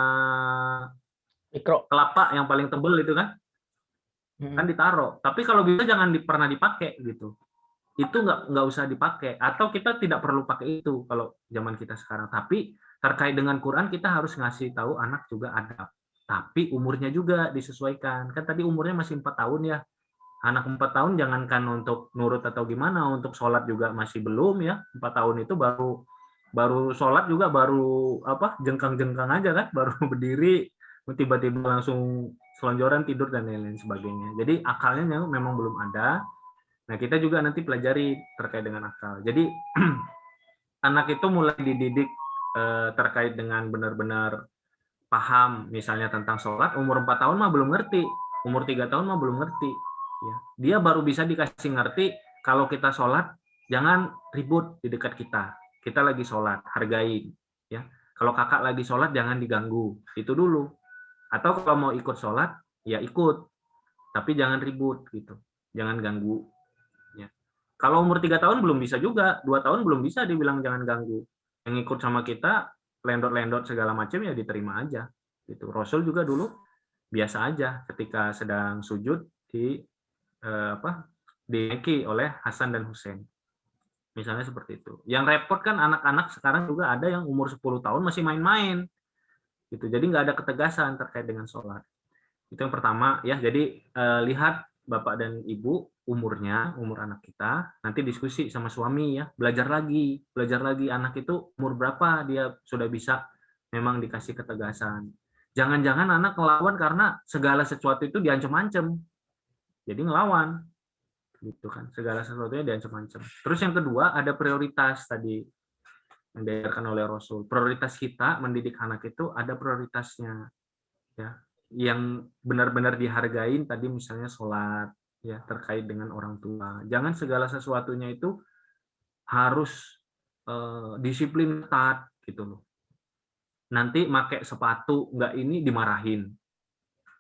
Mikro. kelapa yang paling tebal itu kan ditaruh. Tapi kalau bisa jangan pernah dipakai gitu. Itu nggak usah dipakai atau kita tidak perlu pakai itu kalau zaman kita sekarang. Tapi terkait dengan Quran kita harus ngasih tahu anak juga adab. Tapi umurnya juga disesuaikan. Kan tadi umurnya masih 4 tahun ya. Anak 4 tahun jangankan untuk nurut atau gimana, untuk sholat juga masih belum ya. 4 tahun itu baru sholat juga baru jengkang-jengkang aja kan, baru berdiri tiba-tiba langsung selonjoran tidur dan lain-lain sebagainya. Jadi akalnya memang belum ada. Nah, kita juga nanti pelajari terkait dengan akal. Jadi anak itu mulai dididik terkait dengan benar-benar paham misalnya tentang sholat, umur 4 tahun mah belum ngerti, umur 3 tahun mah belum ngerti. Ya. Dia baru bisa dikasih ngerti kalau kita sholat, jangan ribut di dekat kita. Kita lagi sholat, hargain. Ya. Kalau kakak lagi sholat, jangan diganggu. Itu dulu. Atau kalau mau ikut sholat, ya ikut. Tapi jangan ribut gitu. Jangan ganggu. Kalau umur 3 tahun belum bisa juga, 2 tahun belum bisa dibilang jangan ganggu. Yang ikut sama kita, lendot-lendot segala macam ya diterima aja. Gitu. Rasul juga dulu biasa aja ketika sedang sujud dinaiki oleh Hasan dan Husain. Misalnya seperti itu. Yang repot kan anak-anak sekarang juga ada yang umur 10 tahun masih main-main. Gitu. Jadi nggak ada ketegasan terkait dengan sholat. Itu yang pertama ya. Jadi lihat Bapak dan Ibu umur anak kita, nanti diskusi sama suami ya, belajar lagi anak itu umur berapa dia sudah bisa memang dikasih ketegasan. Jangan-jangan anak ngelawan karena segala sesuatu itu diancam-ancam. Jadi ngelawan. Gitu kan. Segala sesuatunya diancam-ancam. Terus yang kedua ada prioritas tadi yang diajarkan oleh Rasul. Prioritas kita mendidik anak itu ada prioritasnya. Ya, yang benar-benar dihargain tadi misalnya sholat ya terkait dengan orang tua. Jangan segala sesuatunya itu harus disiplin ketat gitu loh. Nanti pakai sepatu nggak ini dimarahin.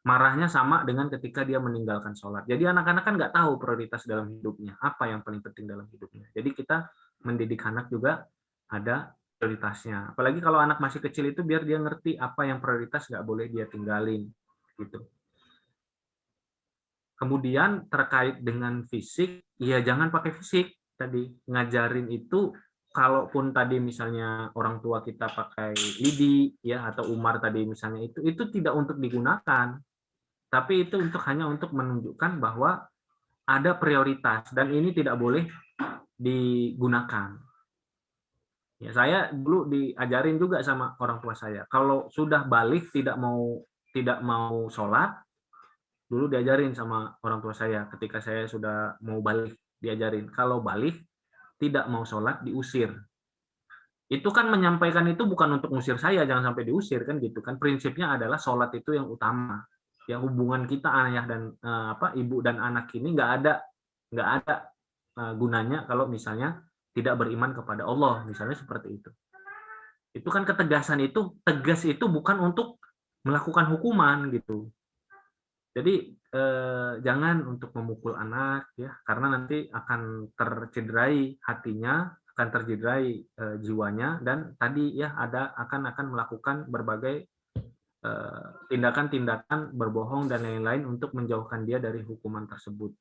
Marahnya sama dengan ketika dia meninggalkan sholat. Jadi anak-anak kan nggak tahu prioritas dalam hidupnya, apa yang paling penting dalam hidupnya. Jadi kita mendidik anak juga ada prioritasnya. Apalagi kalau anak masih kecil itu biar dia ngerti apa yang prioritas nggak boleh dia tinggalin. Gitu. Kemudian terkait dengan fisik, ya jangan pakai fisik tadi. Ngajarin itu, kalaupun tadi misalnya orang tua kita pakai lidi, ya atau Umar tadi misalnya itu tidak untuk digunakan. Tapi itu hanya untuk menunjukkan bahwa ada prioritas dan ini tidak boleh digunakan. Ya, saya dulu diajarin juga sama orang tua saya. Kalau sudah balik tidak mau sholat, dulu diajarin sama orang tua saya ketika saya sudah mau balik, diajarin kalau balik tidak mau sholat diusir. Itu kan menyampaikan itu bukan untuk ngusir saya, jangan sampai diusir kan gitu kan. Prinsipnya adalah sholat itu yang utama. Ya hubungan kita ayah dan ibu dan anak ini nggak ada gunanya kalau misalnya tidak beriman kepada Allah, misalnya seperti itu. Itu kan ketegasan itu, tegas itu bukan untuk melakukan hukuman gitu. Jadi jangan untuk memukul anak ya, karena nanti akan tercederai hatinya, akan tercederai jiwanya, dan tadi ya akan melakukan berbagai tindakan-tindakan berbohong dan lain-lain untuk menjauhkan dia dari hukuman tersebut.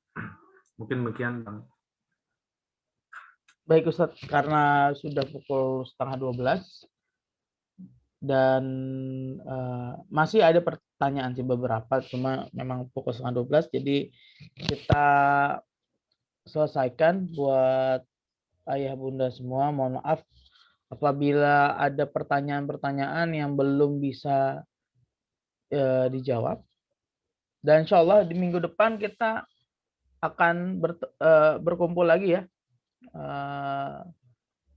Mungkin demikian, Bang. Baik Ustadz, karena sudah pukul 11:30 dan masih ada pertanyaan sih beberapa, cuma memang pukul 11:30, jadi kita selesaikan. Buat ayah bunda semua, mohon maaf apabila ada pertanyaan-pertanyaan yang belum bisa dijawab. Dan insya Allah di minggu depan kita akan berkumpul lagi ya,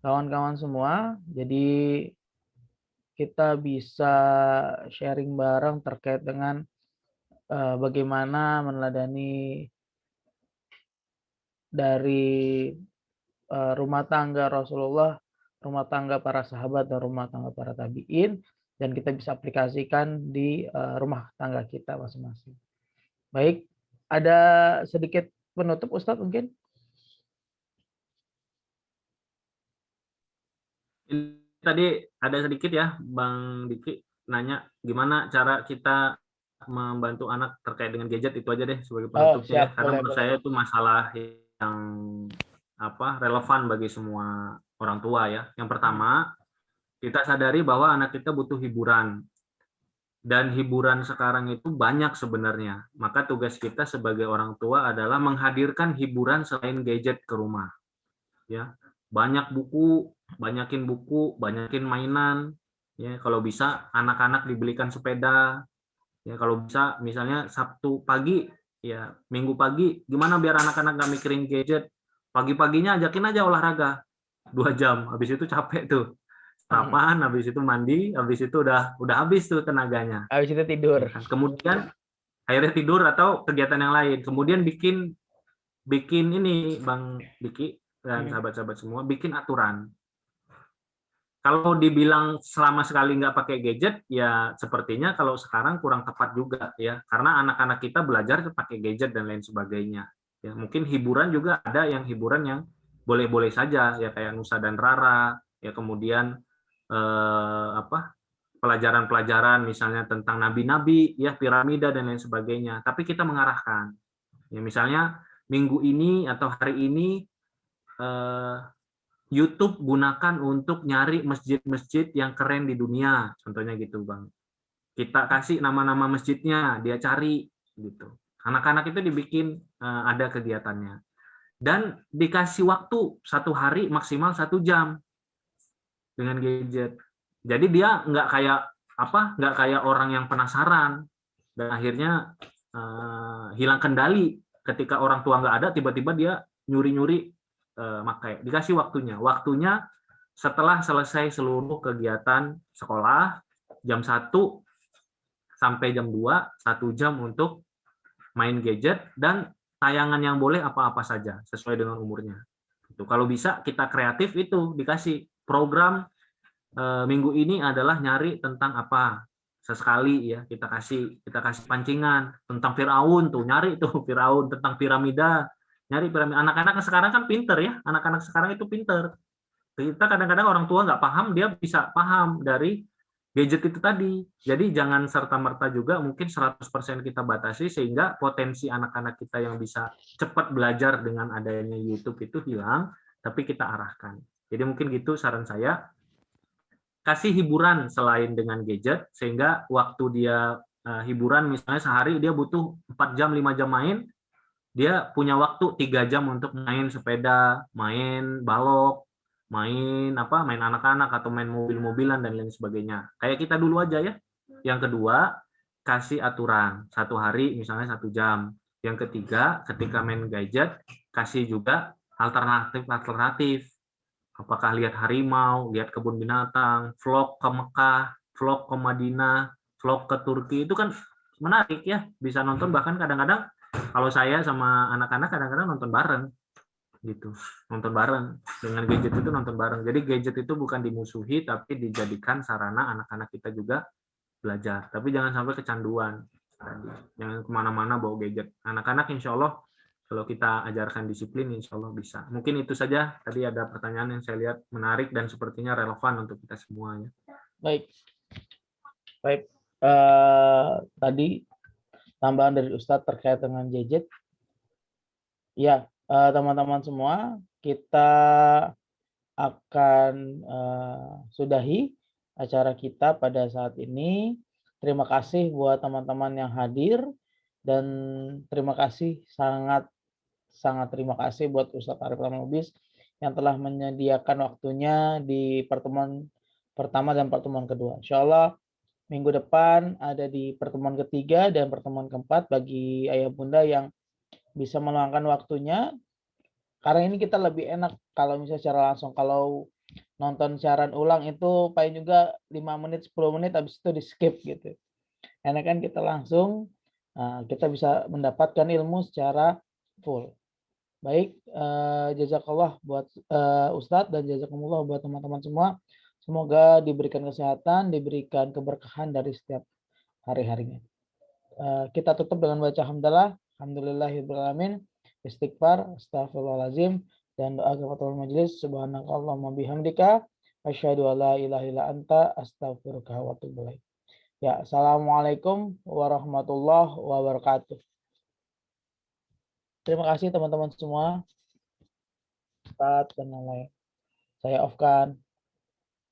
kawan-kawan semua. Jadi kita bisa sharing bareng terkait dengan bagaimana meneladani dari rumah tangga Rasulullah, rumah tangga para sahabat, dan rumah tangga para tabi'in, dan kita bisa aplikasikan di rumah tangga kita masing-masing. Baik, ada sedikit penutup Ustadz mungkin? Tadi ada sedikit ya, Bang Diki nanya gimana cara kita membantu anak terkait dengan gadget. Itu aja deh sebagai penutupnya. Siap, Karena boleh, menurut boleh. saya itu masalah yang relevan bagi semua orang tua ya. Yang pertama, kita sadari bahwa anak kita butuh hiburan. Dan hiburan sekarang itu banyak sebenarnya. Maka tugas kita sebagai orang tua adalah menghadirkan hiburan selain gadget ke rumah. Ya, banyak buku, banyakin mainan. Ya, kalau bisa anak-anak dibelikan sepeda. Ya, kalau bisa misalnya Sabtu pagi, ya Minggu pagi, gimana biar anak-anak nggak mikirin gadget. Pagi-paginya ajakin aja olahraga 2 jam, habis itu capek tuh. Sarapan, habis itu mandi, habis itu udah habis tuh tenaganya. Habis itu tidur. Ya kan? Kemudian akhirnya tidur atau kegiatan yang lain. Kemudian bikin ini Bang Diki dan sahabat-sahabat semua, bikin aturan. Kalau dibilang selama sekali nggak pakai gadget, ya sepertinya kalau sekarang kurang tepat juga ya, karena anak-anak kita belajar pakai gadget dan lain sebagainya. Ya, mungkin hiburan juga ada yang hiburan yang boleh-boleh saja ya, kayak Nusa dan Rara, ya kemudian pelajaran-pelajaran misalnya tentang nabi-nabi, ya piramida dan lain sebagainya. Tapi kita mengarahkan, ya misalnya minggu ini atau hari ini YouTube gunakan untuk nyari masjid-masjid yang keren di dunia, contohnya gitu Bang. Kita kasih nama-nama masjidnya, dia cari gitu. Anak-anak itu dibikin ada kegiatannya. Dan dikasih waktu 1 hari maksimal 1 jam dengan gadget. Jadi dia nggak kayak orang yang penasaran dan akhirnya hilang kendali ketika orang tua nggak ada, tiba-tiba dia nyuri-nyuri dikasih waktunya setelah selesai seluruh kegiatan sekolah jam 1 sampai jam 2, 1 jam untuk main gadget, dan tayangan yang boleh apa-apa saja sesuai dengan umurnya. Itu kalau bisa kita kreatif, itu dikasih program minggu ini adalah nyari tentang apa, sesekali ya kita kasih pancingan tentang Firaun, tuh nyari tuh Firaun, tentang piramida, nyari piramida. Anak-anak sekarang kan pinter ya, anak-anak sekarang itu pinter. Kita kadang-kadang orang tua nggak paham, dia bisa paham dari gadget itu tadi. Jadi jangan serta-merta juga mungkin 100% kita batasi sehingga potensi anak-anak kita yang bisa cepat belajar dengan adanya YouTube itu hilang, tapi kita arahkan. Jadi mungkin gitu saran saya, kasih hiburan selain dengan gadget sehingga waktu dia hiburan, misalnya sehari dia butuh 4 jam 5 jam main, dia punya waktu 3 jam untuk main sepeda, main balok, main anak-anak atau main mobil-mobilan dan lain sebagainya. Kayak kita dulu aja ya. Yang kedua, kasih aturan 1 hari misalnya 1 jam. Yang ketiga, ketika main gadget, kasih juga alternatif. Apakah lihat harimau, lihat kebun binatang, vlog ke Mekah, vlog ke Madinah, vlog ke Turki, itu kan menarik ya. Bisa nonton, bahkan kadang-kadang kalau saya sama anak-anak kadang-kadang nonton bareng gitu. Nonton bareng. Dengan gadget itu nonton bareng. Jadi gadget itu bukan dimusuhi, tapi dijadikan sarana anak-anak kita juga belajar. Tapi jangan sampai kecanduan. Jangan kemana-mana bawa gadget. Anak-anak insya Allah kalau kita ajarkan disiplin, insya Allah bisa. Mungkin itu saja. Tadi ada pertanyaan yang saya lihat menarik dan sepertinya relevan untuk kita semuanya. Baik. Tadi tambahan dari Ustadz terkait dengan gadget. Ya, teman-teman semua, kita akan sudahi acara kita pada saat ini. Terima kasih buat teman-teman yang hadir dan terima kasih sangat terima kasih buat Ustadz Arif Lubis yang telah menyediakan waktunya di pertemuan pertama dan pertemuan kedua. Insya Allah minggu depan ada di pertemuan ketiga dan pertemuan keempat bagi ayah bunda yang bisa meluangkan waktunya. Karena ini kita lebih enak kalau misalnya secara langsung. Kalau nonton siaran ulang itu paling juga 5 menit, 10 menit habis itu di skip gitu. Karena kan kita langsung, kita bisa mendapatkan ilmu secara full. Baik, jazakallah buat Ustadz dan jazakumullah buat teman-teman semua. Semoga diberikan kesehatan, diberikan keberkahan dari setiap hari-harinya. Kita tutup dengan baca hamdalah, alhamdulillahirrahmanirrahim, istighfar, astagfirullahaladzim, dan doa kepada majelis. Subhanakallahumma bihamdika, asyhadu an la ilaha illa anta, astaghfiruka wa atubu ilaik. Ya, assalamualaikum warahmatullahi wabarakatuh. Terima kasih teman-teman semua. Ustadz dan yang lain. Saya off-kan.